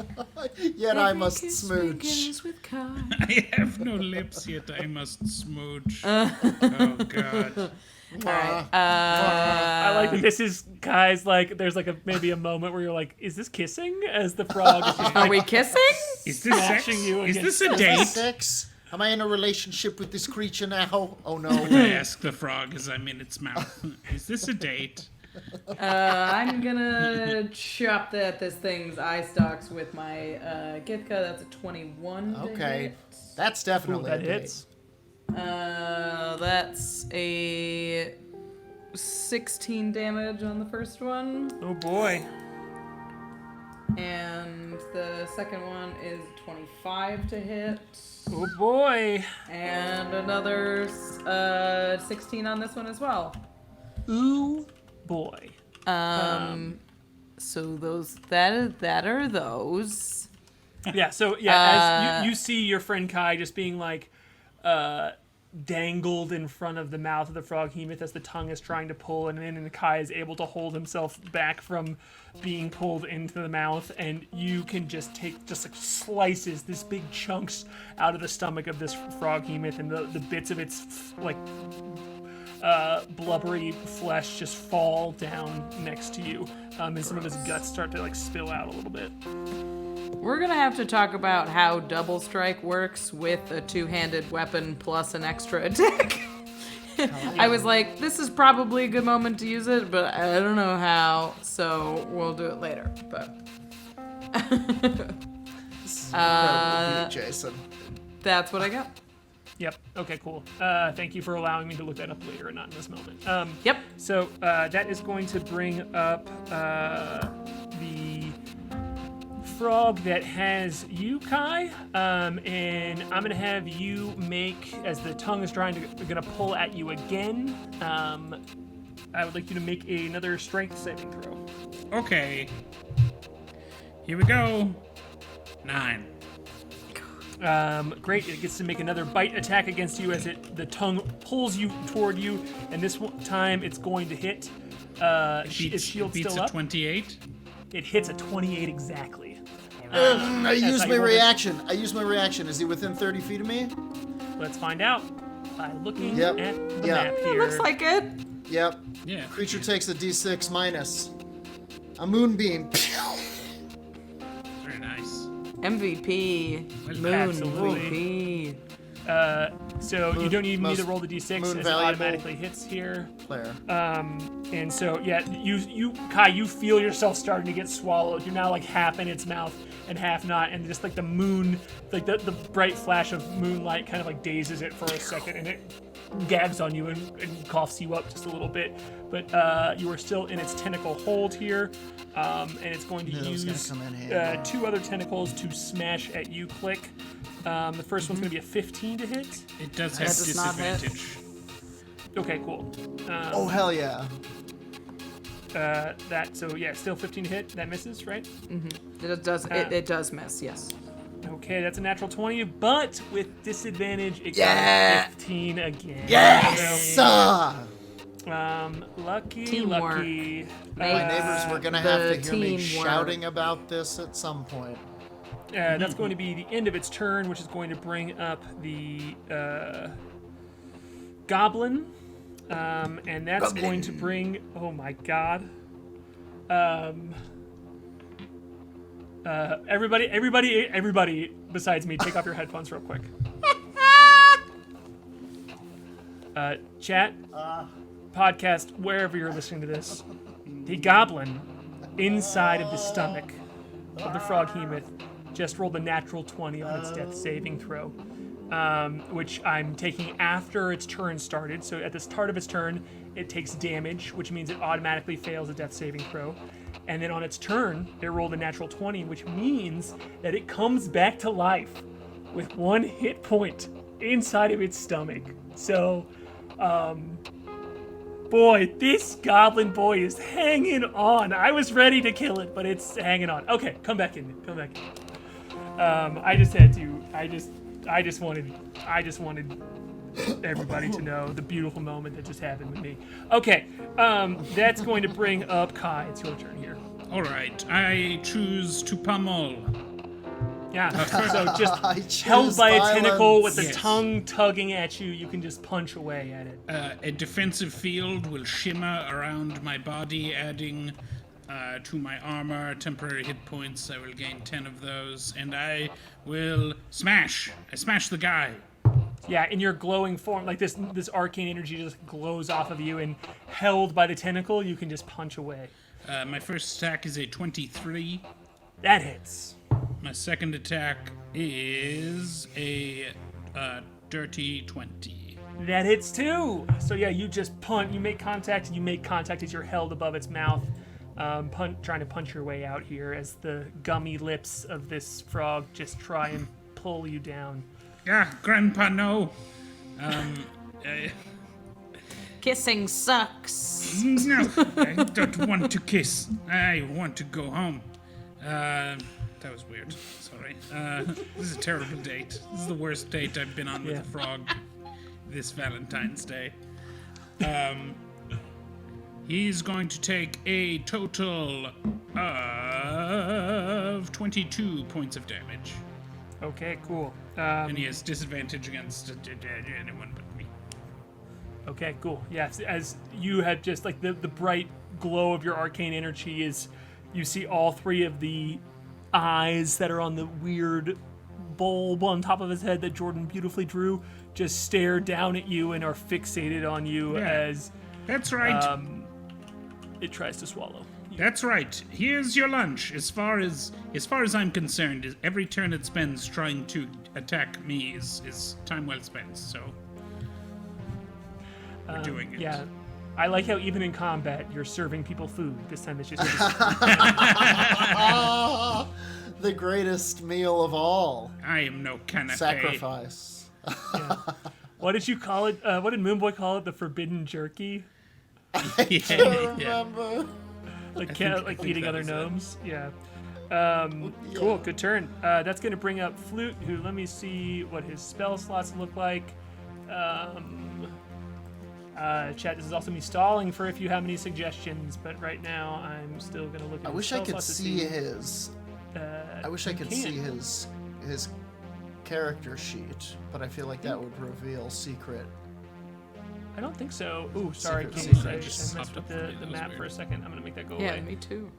Yet I Every must kiss smooch. begins with K.A.I. I have no lips, yet I must smooch. Oh, God. I like that this is guys like there's like maybe a moment where you're like, is this kissing? As the frog is just Are like we kissing? Is this sex? smashing you Is against this a date? Sex? Am I in a relationship with this creature now? Oh no. I ask the frog as I'm in its mouth. Is this a date? I'm gonna chop this thing's eye stalks with my Githka. That's a 21. to Okay. hit. That's Ooh, definitely that a date. hits. That's a 16 damage on the first one, Oh boy. and the second one is 25 to hit, Oh boy. and another 16 on this one as well. Ooh boy. So those that are those. Yeah, so as you see your friend Kai just being like dangled in front of the mouth of the froghemoth as the tongue is trying to pull, and Kai is able to hold himself back from being pulled into the mouth, and you can just take just like slices, this big chunks out of the stomach of this froghemoth, and the bits of its like blubbery flesh just fall down next to you, and some of his guts start to like spill out a little bit. We're gonna have to talk about how double strike works with a two-handed weapon plus an extra attack. I was like, this is probably a good moment to use it, but I don't know how, so we'll do it later. But Jason. that's what I got. Yep. Okay, cool. Thank you for allowing me to look that up later and not in this moment. Yep. So that is going to bring up the frog that has you, Kai, and I'm gonna have you make, as the tongue is gonna pull at you again. I would like you to make another strength saving throw. Okay. Here we go. 9. Great. It gets to make another bite attack against you as the tongue pulls you toward you, and this time it's going to hit. Is shield beats still a up? 28. It hits a 28 exactly. I used I my rolled it. reaction. Is he within 30 feet of me? Let's find out by looking Yep. at the Yep. map It here. looks like it. Yep. Yeah. Creature takes a d6 minus. A moonbeam. Very nice. MVP. Well, Moon. absolutely. MVP. So you don't even need to Most roll the d6 moon as it valuable. automatically hits here. Player. And so yeah, you Kai, you feel yourself starting to get swallowed. You're now like half in its mouth and half not, and just like the moon, like the bright flash of moonlight kind of like dazes it for a second, and it gags on you and coughs you up just a little bit. But you are still in its tentacle hold here, and it's going to Knew that was gonna use come in handy. 2 other tentacles to smash at you, Klik. The first one's going to be a 15 to hit. It does have does not hit. disadvantage. Okay, cool. Oh, hell yeah. So yeah, still 15 to hit. That misses, right? It does miss, yes. Okay, that's a natural 20, but with disadvantage, it Yeah. got 15 again. Yes! Lucky, Teamwork. lucky. My neighbors were gonna have to the hear me teamwork. shouting about this at some point. That's going to be the end of its turn, which is going to bring up the goblin, and that's going to bring. Oh my god! Everybody besides me, take off your headphones real quick. Chat, podcast, wherever you're listening to this, the goblin inside of the stomach of the froghemoth just rolled a natural 20 on its death saving throw, which I'm taking after its turn started. So at the start of its turn, it takes damage, which means it automatically fails a death saving throw. And then on its turn, it rolled a natural 20, which means that it comes back to life with 1 hit point inside of its stomach. So, boy, this goblin boy is hanging on. I was ready to kill it, but it's hanging on. Okay, come back in. I just wanted everybody to know the beautiful moment that just happened with me. Okay, that's going to bring up Kai. It's your turn here. All right. I choose to pummel. Yeah, so I just choose held by a tentacle with the Yes. tongue tugging at you, you can just punch away at it. A defensive field will shimmer around my body, adding to my armor temporary hit points. I will gain 10 of those, and I will smash. I smash the guy. Yeah, in your glowing form, like this arcane energy just glows off of you, and held by the tentacle, you can just punch away. My first attack is a 23. That hits. My second attack is a dirty 20. That hits too. So yeah, you just punch. You make contact. You make contact as you're held above its mouth, trying to punch your way out here as the gummy lips of this frog just try and pull you down. Ah, Grandpa, no. Kissing sucks. No, I don't want to kiss. I want to go home. That was weird. Sorry. This is a terrible date. This is the worst date I've been on with a frog this Valentine's Day. He's going to take a total of 22 points of damage. Okay, cool. And he has disadvantage against anyone but me. Okay, cool. Yes, as you had just like the bright glow of your arcane energy is, you see all three of the eyes that are on the weird bulb on top of his head that Jordan beautifully drew just stare down at you and are fixated on you as That's right. it tries to swallow. That's right. Here's your lunch. As far as I'm concerned, every turn it spends trying to attack me is time well spent. So we're doing it. Yeah. I like how even in combat you're serving people food. This time it's just The greatest meal of all. I am no canapé. Sacrifice. What did you call it? What did Moonboy call it? The forbidden jerky? Yeah. Remember? Like I like think eating that other was it. gnomes? Yeah. Cool, good turn. That's going to bring up Flute, who, let me see what his spell slots look like. Chat, this is also me stalling for if you have any suggestions, but right now I'm still going to look at I his wish spell I could slots to see his. I wish I you could can. see his character sheet, but I feel like that would reveal secret. I don't think so. Ooh, sorry, Secret Kate. secret. I Just messed with popped up for me. the That was map weird. for a second. I'm going to make that go Yeah, away. me too.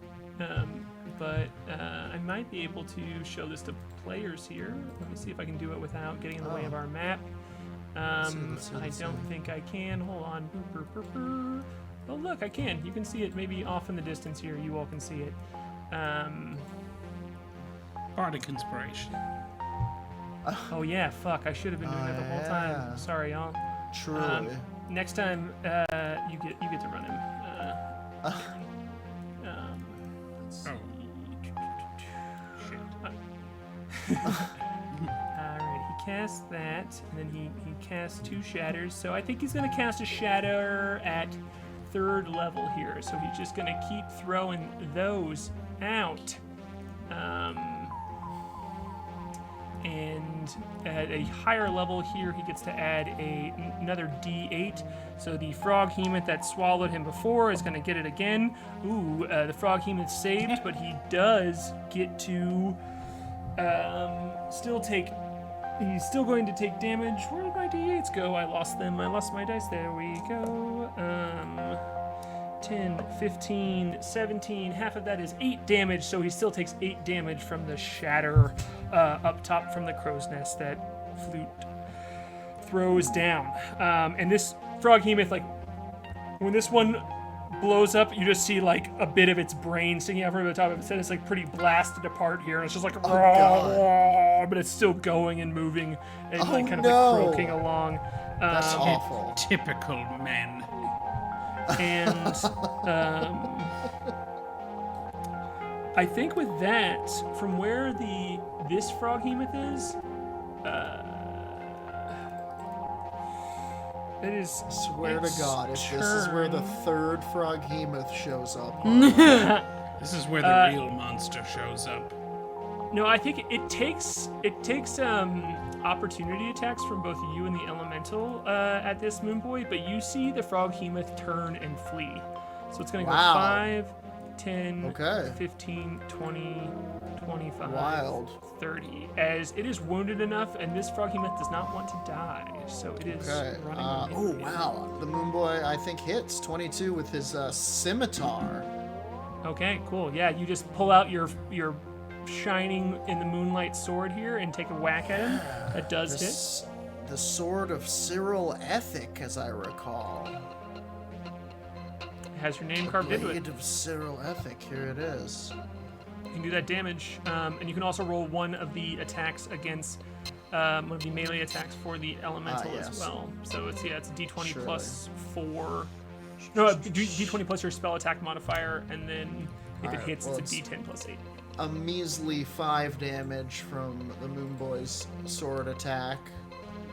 But I might be able to show this to players here. Let me see if I can do it without getting in the way of our map. Let's see. I don't think I can. Hold on. Oh, look, I can. You can see it maybe off in the distance here. You all can see it. Bardic inspiration. Oh, yeah, fuck. I should have been doing that the whole yeah. time. Sorry, y'all. Truly. Next time, you get to run him. Let's see. Shit. Alright, he casts that, and then he casts 2 shatters. So I think he's going to cast a shatter at 3rd level here. So he's just going to keep throwing those out. And at a higher level here, he gets to add another D8. So the frog hemoth that swallowed him before is going to get it again. Ooh, the frog hemoth saved, but he does get to he's still going to take damage. Where did my D8s go? I lost them. I lost my dice. There we go. 10, 15, 17. Half of that is 8 damage, so he still takes 8 damage from the shatter up top from the crow's nest that Flute throws down. And this frog hemoth, like, when this one blows up, you just see like a bit of its brain sticking out from the top of its head. It's like pretty blasted apart here, and it's just like, God. but it's still going and moving and like kind of no. like croaking along. That's awful. Typical men. And I think with that, from where this frog hemoth is, it is. Swear to its God, if this is where the turn. 3rd frog hemoth shows up. This is where the real monster shows up. No, I think it takes opportunity attacks from both you and the elemental at this Moonboy, but you see the frog hemoth turn and flee. So it's going to Wow. go 5, 10, Okay. 15, 20, 25, Wild. 30. As it is wounded enough, and this froggy myth does not want to die, so it is Okay. running on Oh, hit. wow. The Moonboy, I think, hits 22 with his scimitar. Okay, cool. Yeah, you just pull out your shining in the moonlight sword here and take a whack at him. That does hit. The sword of Cyril Ethic, as I recall. It has your name carved into it. Blade of Cyril Ethic. Here it is. You can do that damage, and you can also roll one of the attacks against one of the melee attacks for the elemental yes. as well. So it's a d20 Surely. plus 4. No, d20 plus your spell attack modifier, and then if it Alright, hits, well, it's a d10 plus 8. A measly 5 damage from the Moonboy's sword attack.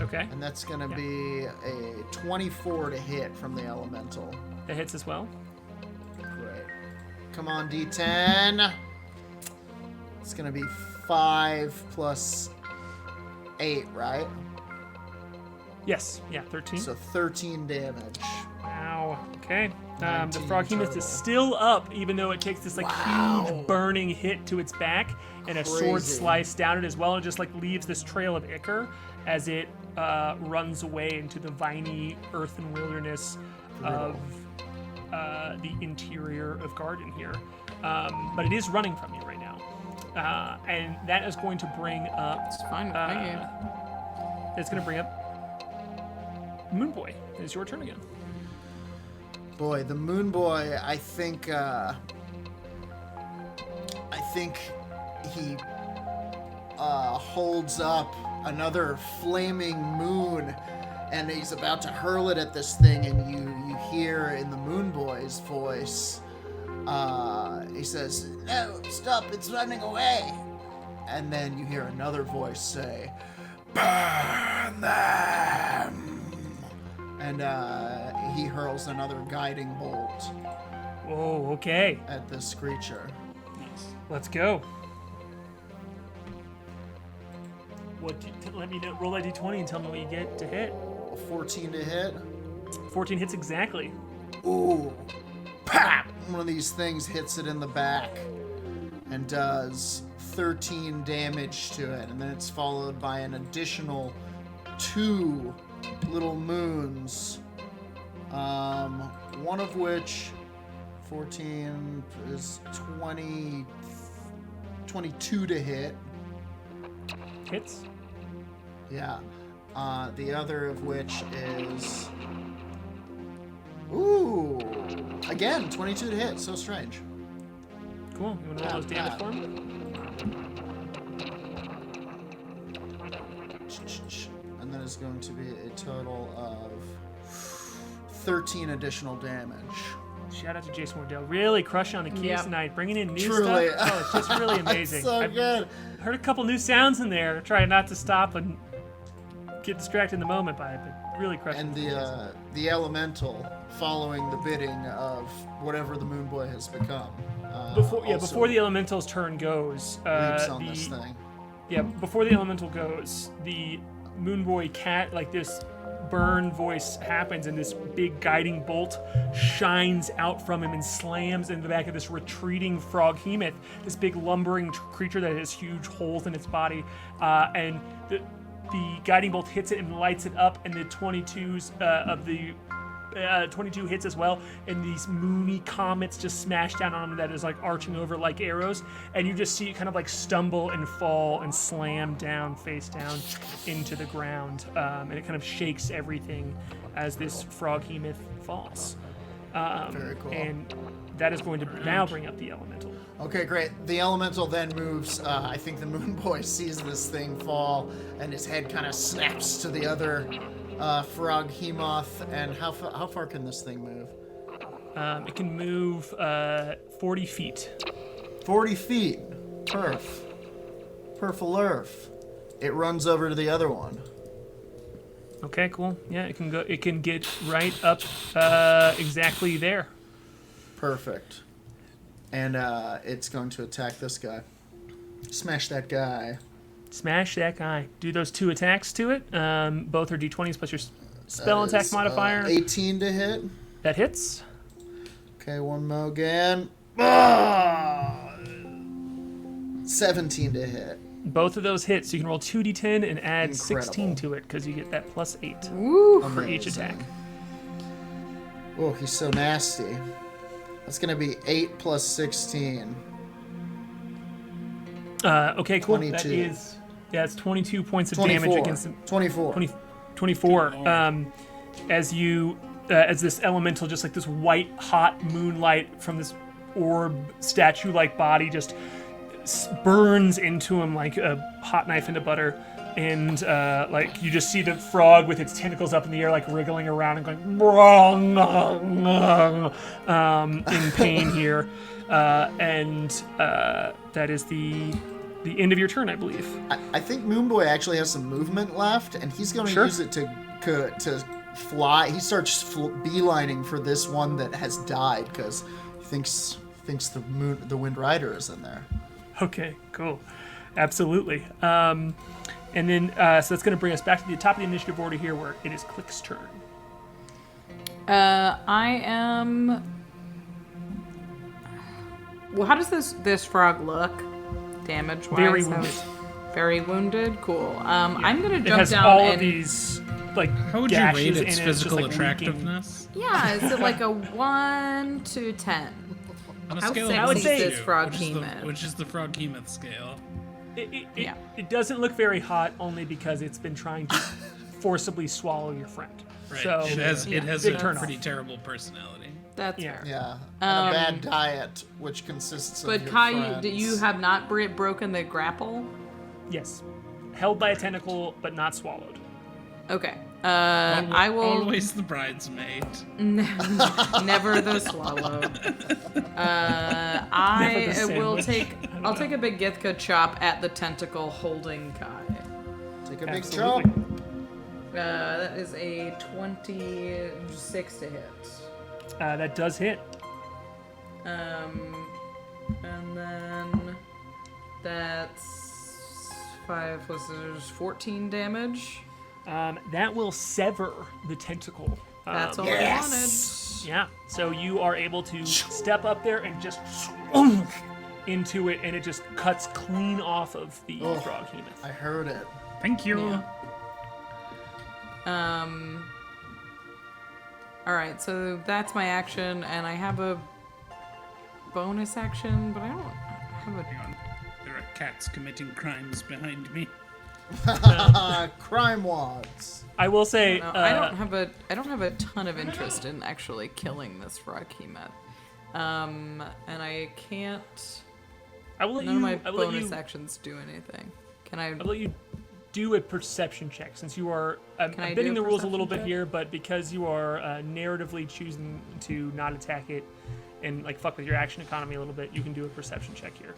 Okay, And that's going to be a 24 to hit from the elemental. that hits as well. Great. Come on, D10. It's going to be 5 plus 8, right? Yes, yeah, 13. So 13 damage. Wow. Okay. The 19 froghemoth total. is still up, even though it takes this huge burning hit to its back, and a sword Crazy. slice down it as well. It just leaves this trail of ichor as it runs away into the viney earthen wilderness of the interior of Garden here. But it is running from you right now, and that is going to bring up. It's fine with me. It's going to bring up Moonboy. It's your turn again. Boy, the Moonboy, I think he holds up another flaming moon, and he's about to hurl it at this thing, and you hear in the Moonboy's voice, he says, "No, stop, it's running away." And then you hear another voice say, "Burn them!" And he hurls another guiding bolt Whoa, okay. at this creature. Let's go. Let me know, roll that d20 and tell me what you get to hit. 14 to hit. 14 hits exactly. Ooh. Pap! One of these things hits it in the back and does 13 damage to it. And then it's followed by an additional 2 little moons. One of which 14 is 22 to hit. Hits. Yeah. The other of which is... Ooh! Again, 22 to hit. So strange. Cool. You want to roll those damage for him? And then it's going to be a total of 13 additional damage. Shout out to Jason Wardell. Really crushing on the keys Yep. tonight. Bringing in new Truly. stuff. Oh, it's just really amazing. So I've good. heard a couple new sounds in there. Trying not to stop and get distracted in the moment by it, but really crushing. And the elemental following the bidding of whatever the Moonboy has become. before also the elemental's turn goes, leaps on this thing. Yeah, before the elemental goes, the Moonboy cat, this burn voice happens, and this big guiding bolt shines out from him and slams in the back of this retreating froghemoth, this big lumbering creature that has huge holes in its body, and the guiding bolt hits it and lights it up, and the 22s of the 22 hits as well, and these moony comets just smash down on him that is arching over like arrows, and you just see it kind of stumble and fall and slam down face down into the ground, and it kind of shakes everything as this froghemoth falls. Very cool. And that is going to now bring up the elemental. Okay, great. The elemental then moves. I think the Moonboy sees this thing fall, and his head kind of snaps to the other froghemoth. And how far can this thing move? It can move 40 feet. 40 feet. Perf. Perfalurf. It runs over to the other one. Okay, cool. Yeah, it can go. It can get right up exactly there. Perfect. And it's going to attack this guy. Smash that guy. Smash that guy. Do those 2 attacks to it. Both are d20s plus your spell attack modifier. 18 to hit. That hits. Okay, one more again. 17 to hit. Both of those hit, so you can roll 2d10 and add Incredible. 16 to it because you get that plus 8 Woo. for each Amazing. attack. Oh, he's so nasty. That's gonna be 8 plus 16. Okay, cool. 22. That is, it's 22 points of 24. damage against 24. 24. As you, as this elemental, just like this white hot moonlight from this orb statue-like body, just burns into him like a hot knife into butter. And like you just see the frog with its tentacles up in the air, like wriggling around and going in pain here. And that is the end of your turn, I believe. I think Moonboy actually has some movement left, and he's going to Sure. use it to fly. He starts beelining for this one that has died because he thinks the Windrider is in there. Okay, cool. Absolutely. And then, so that's going to bring us back to the top of the initiative order here, where it is Klik's turn. I am. Well, how does this frog look? Damage wise? Very wounded. Very wounded. Cool. I'm gonna It jump has down all and. of these like How would you gashes rate in its it. physical It's just, like, leaking. attractiveness? Yeah, is it like a 1 to 10? On a How scale sexy of is 1 to this 2, frog-hemoth? which is the frog-hemoth scale. Yeah. It doesn't look very hot, only because it's been trying to forcibly swallow your friend. Right. So it has big a turn off. pretty terrible personality. That's Yeah. fair. Yeah, and a bad diet, which consists of But your Kai, friends. you have not broken the grapple? Yes, held by a tentacle, but not swallowed. Okay. I will. Always the bridesmaid. Never the swallow. I Never the will sandwich. I'll take a big Githka chop at the tentacle holding Kai. Take a big Absolutely. chop. That is a 26 to hit. That does hit. And then that's 5 plus there's 14 damage. That will sever the tentacle. That's all I wanted. Yeah. So you are able to step up there and just into it, and it just cuts clean off of the frog-hemoth. I heard it. Thank you. Yeah. All right, so that's my action, and I have a bonus action, but I don't have a. Hang on. There are cats committing crimes behind me. Crime wads. I will say, No, I don't have a ton of interest in actually killing this frog-hemoth. And I can't. I will let None of my you. I will let bonus you. actions do anything. Can I? I'll let you do a perception check, since you are. I'm Can I bending do the a rules a little perception bit check? here, but because you are narratively choosing to not attack it and like fuck with your action economy a little bit, you can do a perception check here.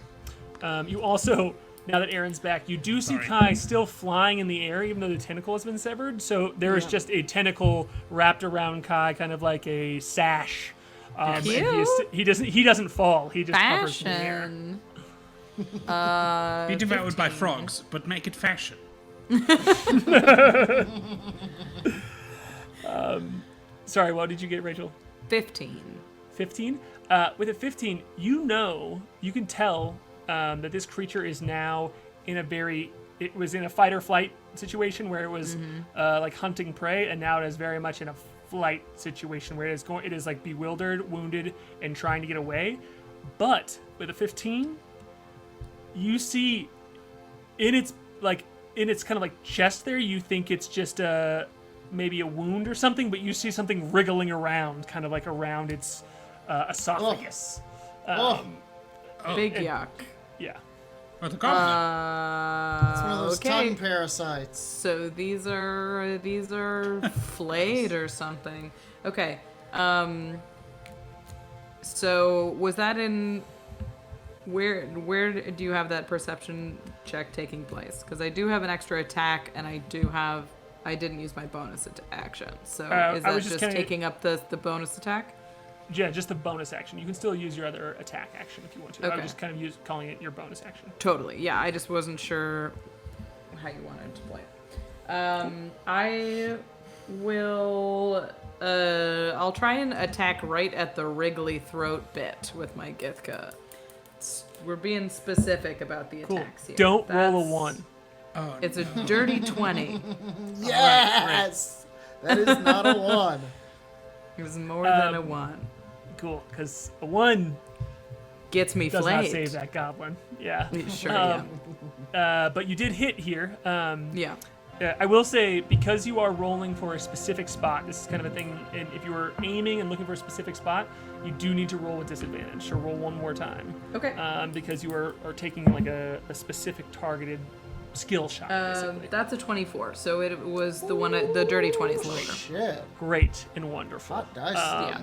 You also, now that Aaron's back, you do see Sorry. Kai still flying in the air, even though the tentacle has been severed. So there is just a tentacle wrapped around Kai, kind of like a sash. And he doesn't fall. He just hovers in the air. Fashion. Be devoured by frogs, but make it fashion. Sorry, what did you get, Rachel? 15. 15? With a 15, you can tell that this creature is now in it was in a fight or flight situation where it was like hunting prey, and now it is very much in a flight situation where it is like bewildered, wounded, and trying to get away. But with a 15, you see in its kind of like chest there, you think it's just maybe a wound or something, but you see something wriggling around, kind of like around its esophagus. Big yuck. Yeah. Oh, the goblin. It's one of those Okay. tongue parasites. So these are flayed or something. Okay. So was that in where do you have that perception check taking place? Because I do have an extra attack, and I didn't use my bonus action. So is I that was just kinda- taking up the bonus attack? Yeah, just the bonus action. You can still use your other attack action if you want to. I Okay. was just kind of calling it your bonus action. Totally. Yeah, I just wasn't sure how you wanted to play it. I will I'll try and attack right at the wriggly throat bit with my Githka. We're being specific about the Cool. attacks here. Don't roll a That's- 1. Oh, It's a dirty 20. Yes! That is not a 1. It was more than a 1. Cool, because a 1 Gets me does flayed. not save that goblin. Yeah. Sure, But you did hit here. yeah. I will say, because you are rolling for a specific spot, this is kind of a thing, and if you were aiming and looking for a specific spot, you do need to roll with disadvantage, so roll one more time. Okay. Because you are taking like a specific targeted skill shot, basically. That's a 24, so it was the dirty 20s later. Shit. Great and wonderful. Hot dice. Yeah.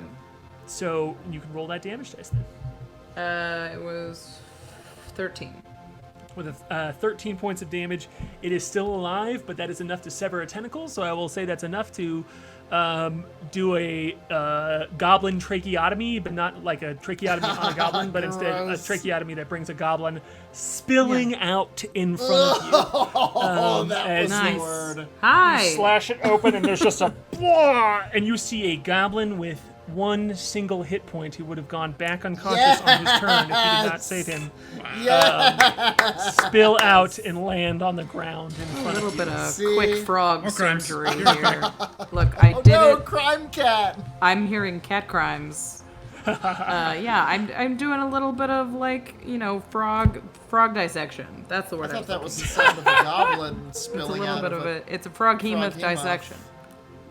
So you can roll that damage dice then. It was 13. With 13 points of damage, it is still alive, but that is enough to sever a tentacle. So I will say that's enough to do a goblin tracheotomy, but not like a tracheotomy on a goblin, but instead a Gross. tracheotomy that brings a goblin spilling out in front of you. Oh, that as was Nice. the word. Hi. Slash it open, and there's just a blah, and you see a goblin with one single hit point who would have gone back unconscious on his turn if you did not save him. Spill out and land on the ground in A front little of you. bit of See? quick frog More crimes. surgery here. Look, I Oh did no, it. crime cat! I'm hearing cat crimes. Yeah, I'm doing a little bit of frog dissection. That's the I word. thought that was the looking sound of a goblin for. It's a spilling little out bit of of a... it. It's a froghemoth froghemoth. dissection.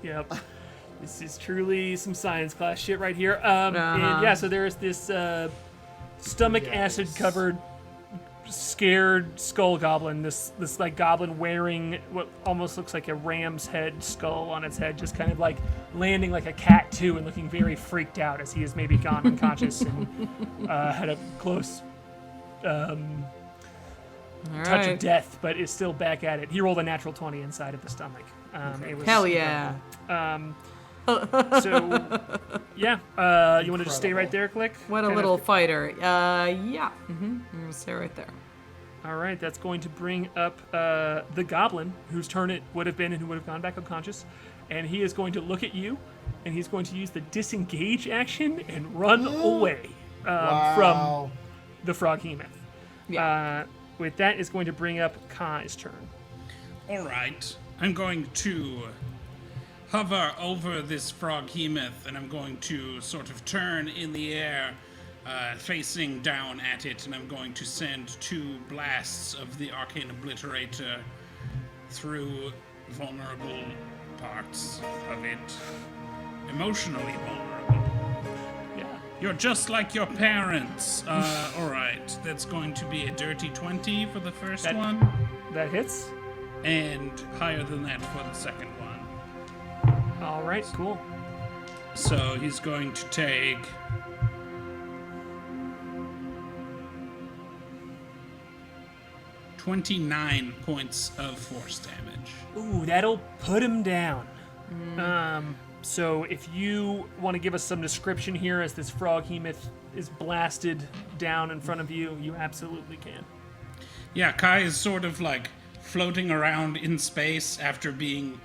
Yep. This is truly some science class shit right here. And yeah, so there's this stomach acid covered, scared skull goblin. This like goblin wearing what almost looks like a ram's head skull on its head, just kind of like landing like a cat too, and looking very freaked out as he has maybe gone unconscious and had a close All touch right. of death, but is still back at it. He rolled a natural 20 inside of the stomach. It was, Hell yeah. So, yeah. You want to just stay right there, Klik? What a Kind little of- fighter. Yeah. I'm gonna stay right there. All right, that's going to bring up the goblin, whose turn it would have been and who would have gone back unconscious. And he is going to look at you, and he's going to use the disengage action and run away from the froghemoth. Yeah. With that is going to bring up K.A.I.'s turn. All right. I'm going to hover over this froghemoth, and I'm going to sort of turn in the air, facing down at it, and I'm going to send 2 blasts of the Arcane Obliterator through vulnerable parts of it. Emotionally vulnerable. Yeah. You're just like your parents. All right. That's going to be a dirty 20 for the first That- one, That hits. and higher than that for the second one. All right, cool. So he's going to take 29 points of force damage. Ooh, that'll put him down. So if you want to give us some description here as this froghemoth is blasted down in front of you, you absolutely can. Yeah, Kai is sort of like floating around in space after being,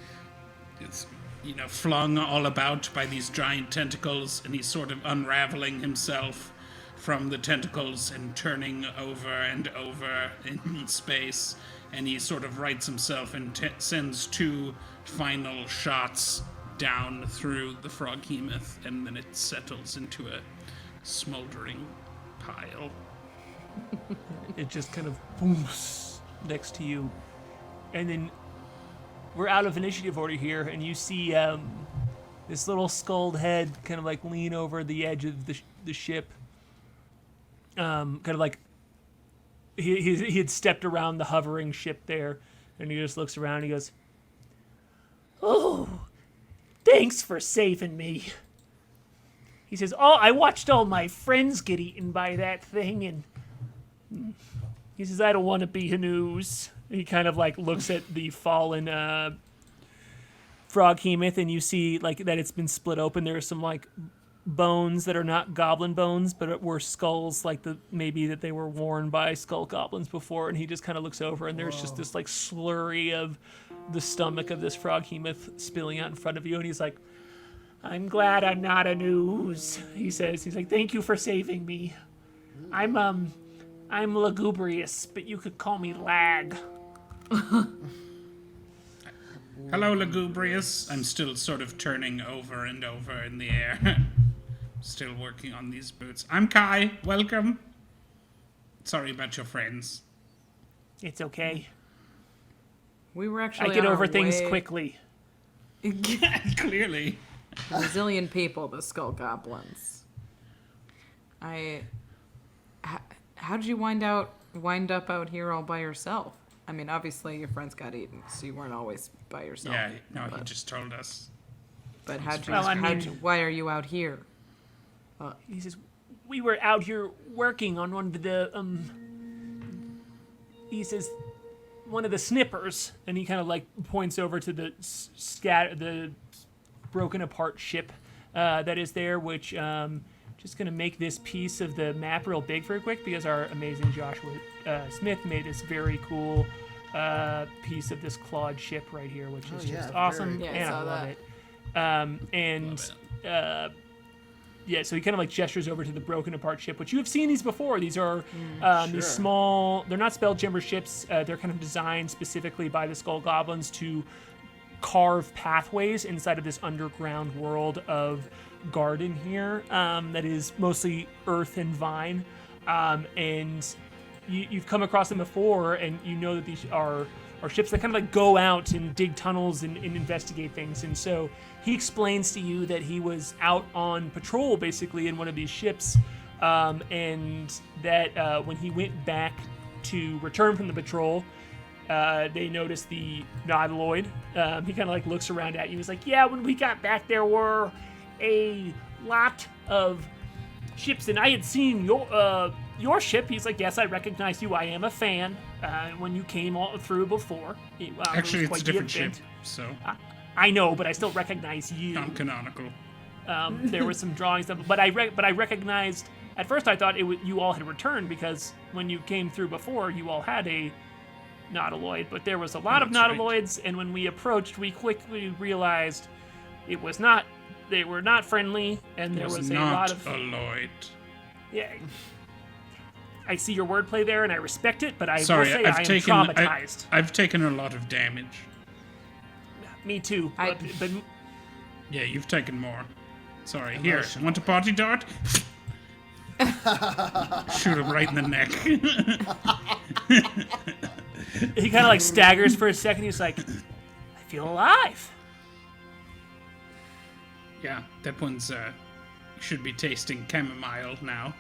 flung all about by these giant tentacles, and he's sort of unraveling himself from the tentacles and turning over and over in space. And he sort of rights himself and sends 2 final shots down through the froghemoth, and then it settles into a smoldering pile. It just kind of booms next to you. And then we're out of initiative order here, and you see this little skulled head kind of like lean over the edge of the ship. Kind of like he had stepped around the hovering ship there, and he just looks around and he goes, "Oh, thanks for saving me." He says, "Oh, I watched all my friends get eaten by that thing, and..." He says, "I don't want to be Hanoo's." He kind of like looks at the fallen froghemoth, and you see like that it's been split open. There are some like bones that are not goblin bones, but were skulls, like maybe that they were worn by skull goblins before. And he just kind of looks over, and there's just this like slurry of the stomach of this froghemoth spilling out in front of you. And he's like, I'm glad I'm not a news, he says. He's like, thank you for saving me. I'm lugubrious, but you could call me Lag. Hello, Lugubrious. I'm still sort of turning over and over in the air. Still working on these boots. I'm Kai. Welcome. Sorry about your friends. It's okay. We were actually I get on over our things way- quickly. Clearly. Resilient people, the Skull Goblins. How'd you wind up out here all by yourself? I mean, obviously your friends got eaten, so you weren't always by yourself. Yeah, no, he just told us. But why are you out here? He says, we were out here working on one of the, he says, one of the snippers, and he kind of like points over to the the broken apart ship that is there, which just gonna make this piece of the map real big very quick because our amazing Joshua Smith made this very cool piece of this clawed ship right here, which is just awesome, cool. Yeah, I and I saw love that. it. Yeah, so he kind of like gestures over to the broken apart ship, which you have seen these before. These are these small, they're not Spelljammer ships. They're kind of designed specifically by the Skull Goblins to carve pathways inside of this underground world of garden here that is mostly earth and vine. And you've come across them before, and you know that these are ships that kind of like go out and dig tunnels and investigate things. And so he explains to you that he was out on patrol basically in one of these ships, and that when he went back to return from the patrol, they noticed the Nautiloid. He kind of like looks around at you. He's like, yeah, when we got back there were a lot of ships, and I had seen your ship. He's like, yes, I recognize you. I am a fan. When you came all through before. Actually, it's a different ship, so... I know, but I still recognize you. Non-canonical. There were some drawings, but I recognized... At first, I thought you all had returned, because when you came through before, you all had a Nautiloid, but there was a lot of Nautiloids, right. And when we approached, we quickly realized it was not... They were not friendly, and there was a lot of... a Lloyd. Yeah... I see your wordplay there, and I respect it, but I will say I am traumatized. I've taken a lot of damage. Me too, but yeah, you've taken more. Sorry. Here, want a party dart? Shoot him right in the neck. He kind of like staggers for a second. He's like, I feel alive. Yeah, that one's should be tasting chamomile now.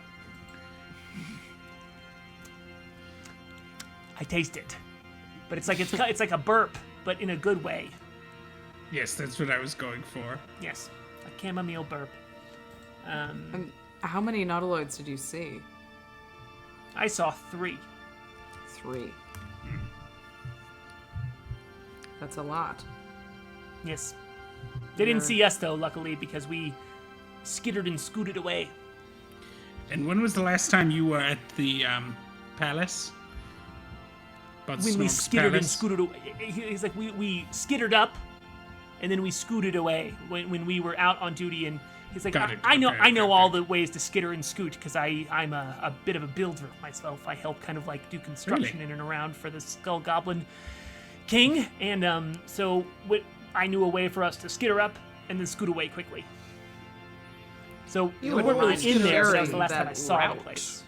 I taste it, but it's like a burp, but in a good way. Yes, that's what I was going for. Yes, a chamomile burp. How many Nautiloids did you see? I saw 3. 3. That's a lot. Yes. They didn't see us though, luckily, because we skittered and scooted away. And when was the last time you were at the palace? When we skittered and scooted away. He's like, we skittered up, and then we scooted away when we were out on duty. And he's like, I know all the ways to skitter and scoot, because I'm a bit of a builder myself. I help kind of like do construction in and around for the Skull Goblin King, and so I knew a way for us to skitter up and then scoot away quickly. So we weren't really in there, so that was the last time I saw the place.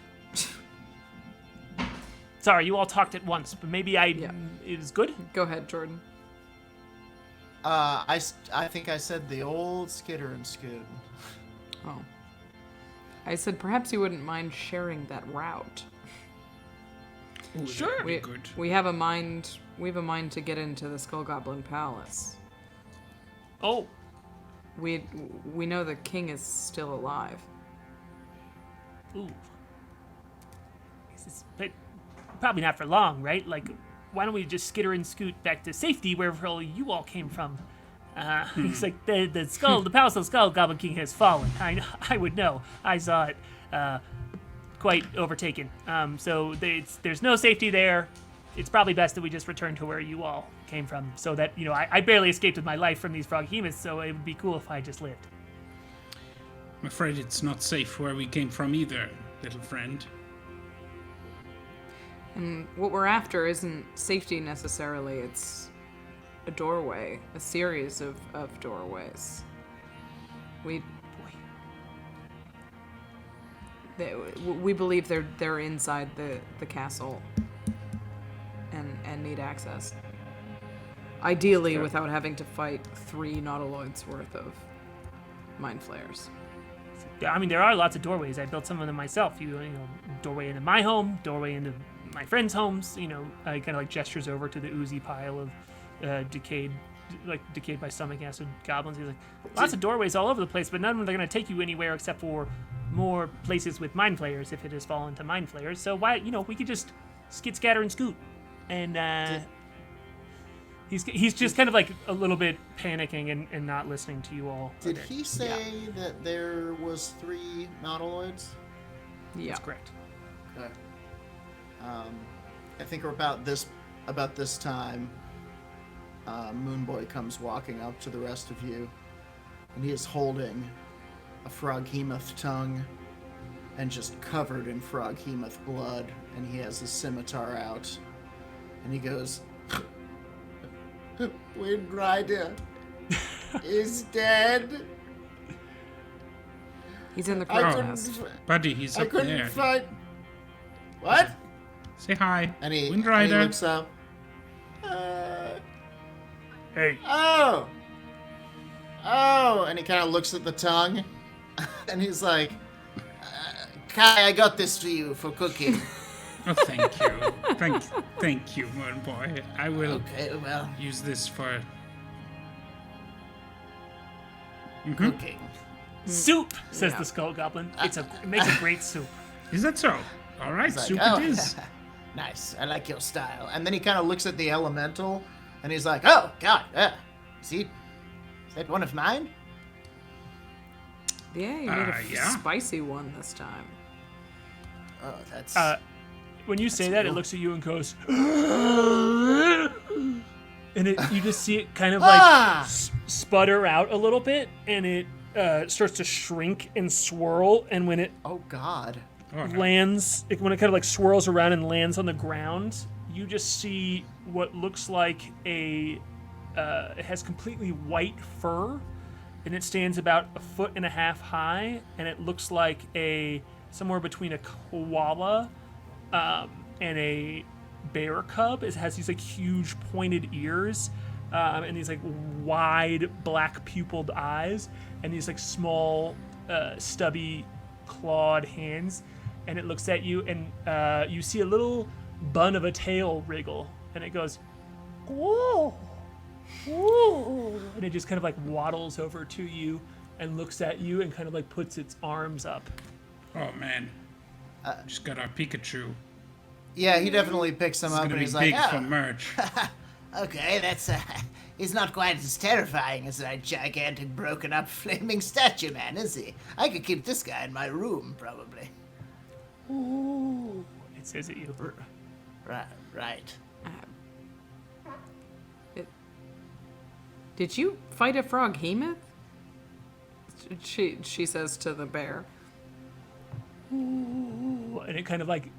Sorry, you all talked at once, but maybe it is good? Go ahead, Jordan. I think I said the old skitter and scoot. Oh. I said perhaps you wouldn't mind sharing that route. Ooh, sure. We have a mind to get into the Skull Goblin Palace. Oh. We know the king is still alive. Ooh. But probably not for long, right? Like, why don't we just skitter and scoot back to safety wherever you all came from? He's like, the Palace of the Skull Goblin King has fallen. I would know. I saw it quite overtaken. So there's no safety there. It's probably best that we just return to where you all came from, so that, I barely escaped with my life from these froghemoths, so it would be cool if I just lived. I'm afraid it's not safe where we came from either, little friend. And what we're after isn't safety necessarily, it's a doorway, a series of doorways. We believe they're inside the castle and need access. Ideally, without having to fight 3 nautiloids worth of mind flayers. I mean, there are lots of doorways. I built some of them myself. You know, doorway into my home, doorway into my friends' homes. You know, I kind of like gestures over to the oozy pile of decayed by stomach acid goblins. He's like, lots of doorways all over the place, but none of them are going to take you anywhere except for more places with mind flayers if it has fallen to mind flayers. So why, we could just skid, scatter, and scoot. And he's just kind of like a little bit panicking and not listening to you all. Did he say that there was 3 nautiloids? Yeah. That's correct. Okay. I think we're about this time. Moonboy comes walking up to the rest of you, and he is holding a froghemoth tongue, and just covered in froghemoth blood, and he has his scimitar out, and he goes, Windrider is dead. He's in the I crow's couldn't, nest. Buddy, he's I up couldn't there. find. What? Say hi. And he Windrider. looks up. Hey. Oh, and he kind of looks at the tongue, and he's like, K.A.I, I got this for you for cooking. Oh, thank you. Thank you, Moonboy. I will use this for Cooking. Soup, says Yeah. the Skull Goblin. It makes a great soup. Is that so? All right, He's like, soup "Oh, it is. Nice, I like your style. And then he kind of looks at the elemental, and he's like, oh, God, is that one of mine? Yeah, you made a yeah. spicy one this time. Oh, that's... When you say That's that, it cool. looks at you and goes, and you just see it kind of like sputter out a little bit, and it starts to shrink and swirl. And when it oh, God. Oh, no. lands, when it kind of like swirls around and lands on the ground, you just see what looks like it has completely white fur, and it stands about 1.5 feet high, and it looks like somewhere between a koala and a bear cub. It has these like huge pointed ears and these like wide black pupilled eyes and these like small stubby clawed hands, and it looks at you, and you see a little bun of a tail wriggle, and it goes, whoa, whoa, and it just kind of like waddles over to you and looks at you and kind of like puts its arms up. Oh man, just got our Pikachu. Yeah, he definitely picks him It's up, gonna and be he's big like, for oh, merch. okay, that's, he's not quite as terrifying as that gigantic, broken-up, flaming statue man, is he? I could keep this guy in my room, probably. Ooh, it says at you. Right. Did you fight a froghemoth? She says to the bear. Ooh, and it kind of like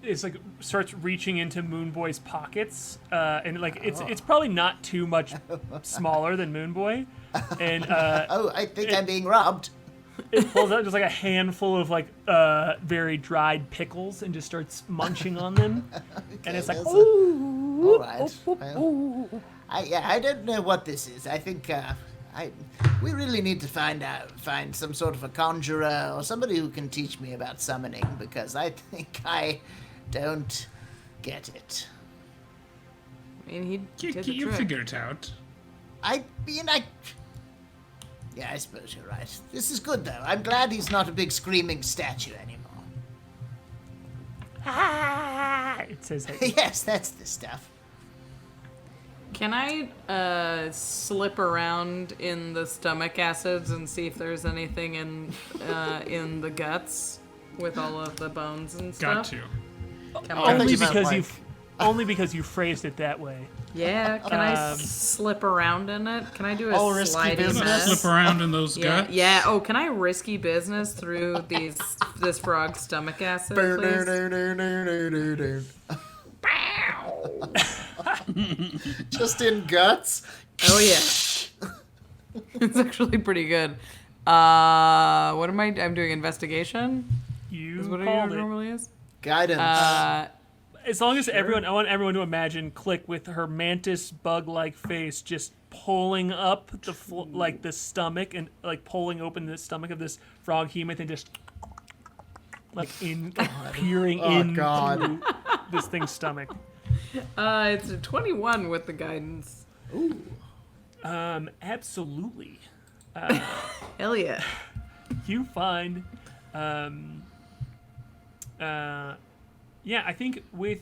starts reaching into Moonboy's pockets, and like it's probably not too much smaller than Moonboy, and Oh, I think I'm being robbed. it pulls out just like a handful of like very dried pickles and just starts munching on them, and it's like, that's ooh, all right. Well, I don't know what this is. I think we really need to find some sort of a conjurer or somebody who can teach me about summoning, because I think I don't get it. I mean, he did the You trick. figure it out. Yeah, I suppose you're right. This is good, though. I'm glad he's not a big screaming statue anymore. it says at you. Yes, that's the stuff. Can I slip around in the stomach acids and see if there's anything in the guts with all of the bones and Got stuff? to. Come I on. thought Only you meant, because like- you've Only because you phrased it that way. Yeah, can I slip around in it? Can I do a All risky sliding business. mess? Slip around in those Yeah, guts. yeah. Oh, can I risky business through this frog's stomach acid, please? Just in guts. Oh yeah. It's actually pretty good. What am I? I'm doing investigation. You Is what it called it. normally is. Guidance. As long as everyone, I want everyone to imagine Klik with her mantis bug-like face just pulling up the stomach and like pulling open the stomach of this frog hemoth and just peering into this thing's stomach. It's a 21 with the guidance. Ooh. Absolutely. Hell yeah. You find, I think with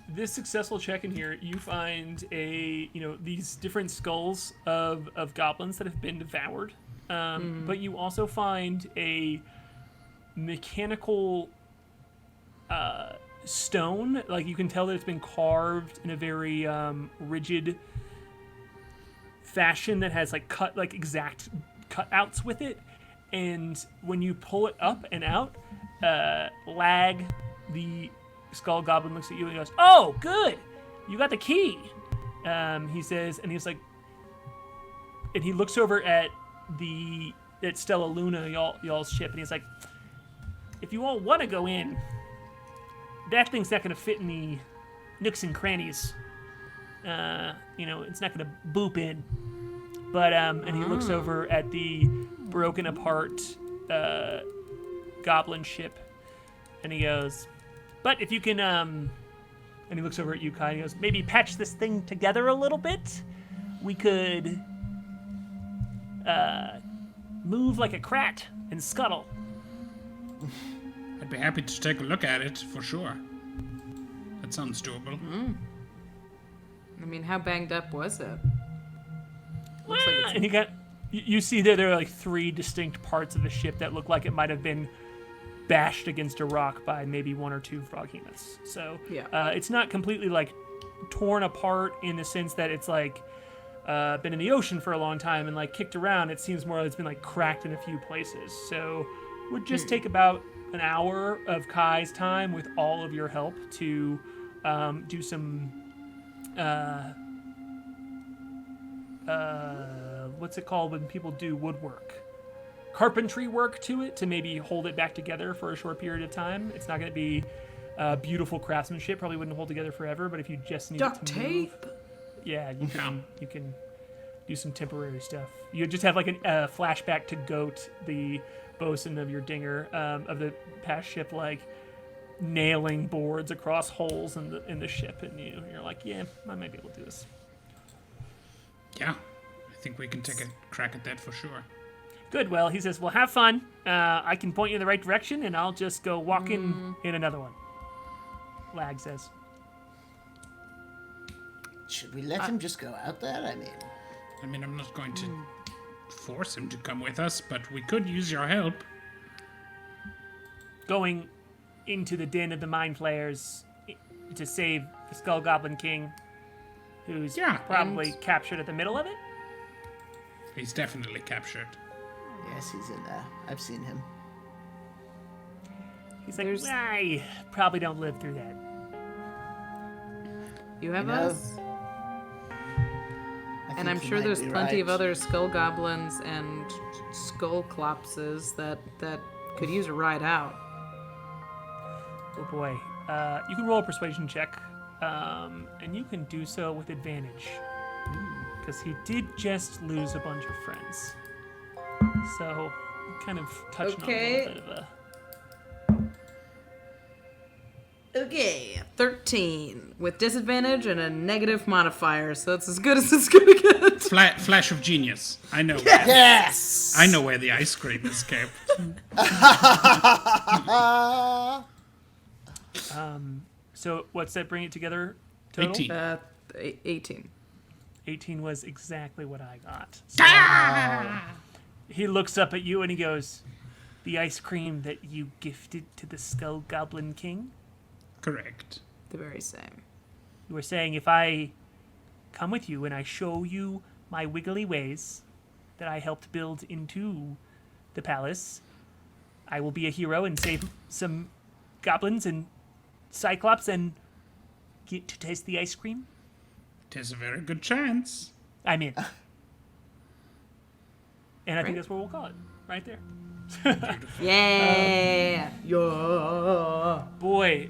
this successful check in here, you find these different skulls of goblins that have been devoured. But you also find a mechanical stone. Like, you can tell that it's been carved in a very rigid fashion that has exact cutouts with it. And when you pull it up and out, Lag, the skull goblin, looks at you and goes, "Oh, good, you got the key." He says, and he's like, and he looks over at Stella Luna, y'all's ship, and he's like, "If you all want to go in, that thing's not going to fit in the nooks and crannies. It's not going to boop in." But and he looks over at the broken apart goblin ship, and he goes, "But if you can," and he looks over at you, Kai, and he goes, "maybe patch this thing together a little bit, we could move like a krat and scuttle." I'd be happy to take a look at it, for sure. That sounds doable. I mean, how banged up was it? And you see there are like three distinct parts of the ship that look like it might have been bashed against a rock by maybe one or two frog hemoths. So Yeah. it's not completely like torn apart in the sense that it's like been in the ocean for a long time and like kicked around. It seems more like it's been like cracked in a few places. So would just take about an hour of Kai's time with all of your help to do some what's it called when people do woodwork? Carpentry work to it to maybe hold it back together for a short period of time. It's not going to be beautiful craftsmanship. Probably wouldn't hold together forever. But if you just need Duct it to tape. move, yeah, you can do some temporary stuff. You just have like a flashback to Goat, the bosun of your dinger of the past ship, like nailing boards across holes in the ship, and you're like, yeah, I might be able to do this. Yeah, I think we can take a crack at that for sure. Good. Well, he says, "Well, have fun. I can point you in the right direction, and I'll just go walk in another one." Lag says. Should we let him just go out there? I mean, I'm not going to force him to come with us, but we could use your help. Going into the den of the Mind Flayers to save the Skull Goblin King, who's probably captured at the middle of it. He's definitely captured. Yes, he's in there. I've seen him. He's like, I probably don't live through that. You have us? And I'm sure there's plenty of other skull goblins and skull clopses that could use a ride out. Oh boy. You can roll a persuasion check, and you can do so with advantage. Because he did just lose a bunch of friends. So, kind of touching on a little bit of a... Okay, 13 with disadvantage and a negative modifier, so that's as good as it's gonna get. Flash of genius. I know. Yes! I know where the ice cream is kept. So, what's that bring it together total? 18. 18. 18 was exactly what I got. So, he looks up at you and he goes, "The ice cream that you gifted to the Skull Goblin King?" Correct. The very same. You were saying if I come with you and I show you my wiggly ways that I helped build into the palace, I will be a hero and save some goblins and cyclops and get to taste the ice cream? Tis a very good chance. I'm in. And I think Right. that's what we'll call it, right there. Yeah. Yeah. Boy,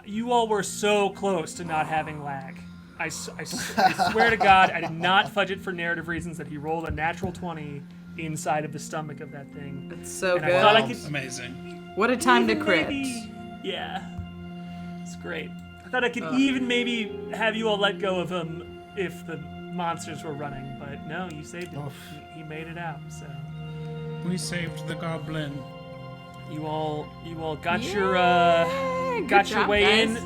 you all were so close to not having lag. I swear to God, I did not fudge it for narrative reasons that he rolled a natural 20 inside of the stomach of that thing. It's so And good. I thought I could Amazing. What a time to even crit. yeah, it's great. I thought I could even maybe have you all let go of him if the monsters were running, but no, you saved him. He made it out, so We saved the goblin. you all got Yeah, your good got your job, way guys. in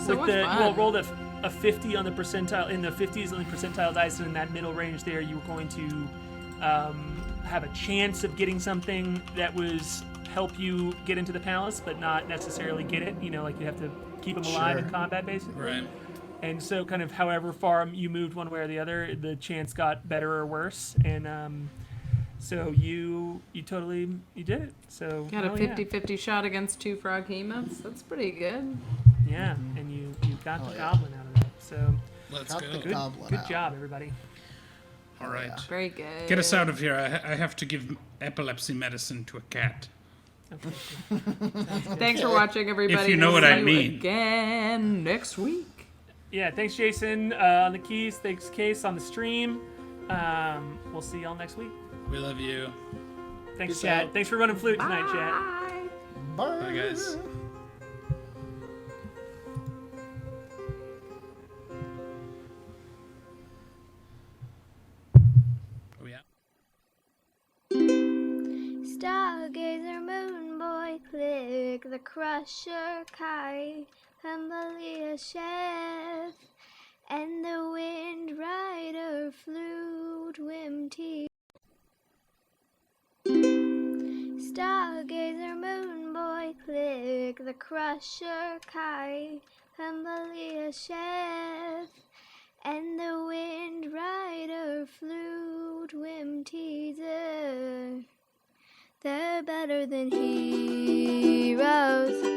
So with much the fun. you all rolled a 50 on the percentile in the 50s on the percentile dice, and in that middle range there you were going to have a chance of getting something that was help you get into the palace, but not necessarily get it. You know, like you have to keep them alive in Sure. combat, basically. Right. And so, kind of, however far you moved one way or the other, the chance got better or worse. And so you totally did it. So Got a hell yeah. 50-50 shot against 2 froghemoths. That's pretty good. Yeah, and you got the yeah. goblin out of that. So Let's Got go. the goblin good out. job, everybody. All right. Very good. Get us out of here. I have to give epilepsy medicine to a cat. Okay. Thanks for watching, everybody. If you know We'll what I see you mean. Again next week. Yeah, thanks, Jason, on the keys. Thanks, Case, on the stream. We'll see y'all next week. We love you. Thanks, Peace chat. out. Thanks for running Flute tonight, chat. Bye. Bye, guys. Oh, yeah. Stargazer, Moonboy, Klik, the Crusher, K.A.I, Humblia, Chef, and the Windrider, Flute, Whimteaser. Stargazer, Moonboy, Klik, the Crusher, K.A.I, Humblia, Chef, and the Windrider, Flute, Whimteaser. They're better than heroes.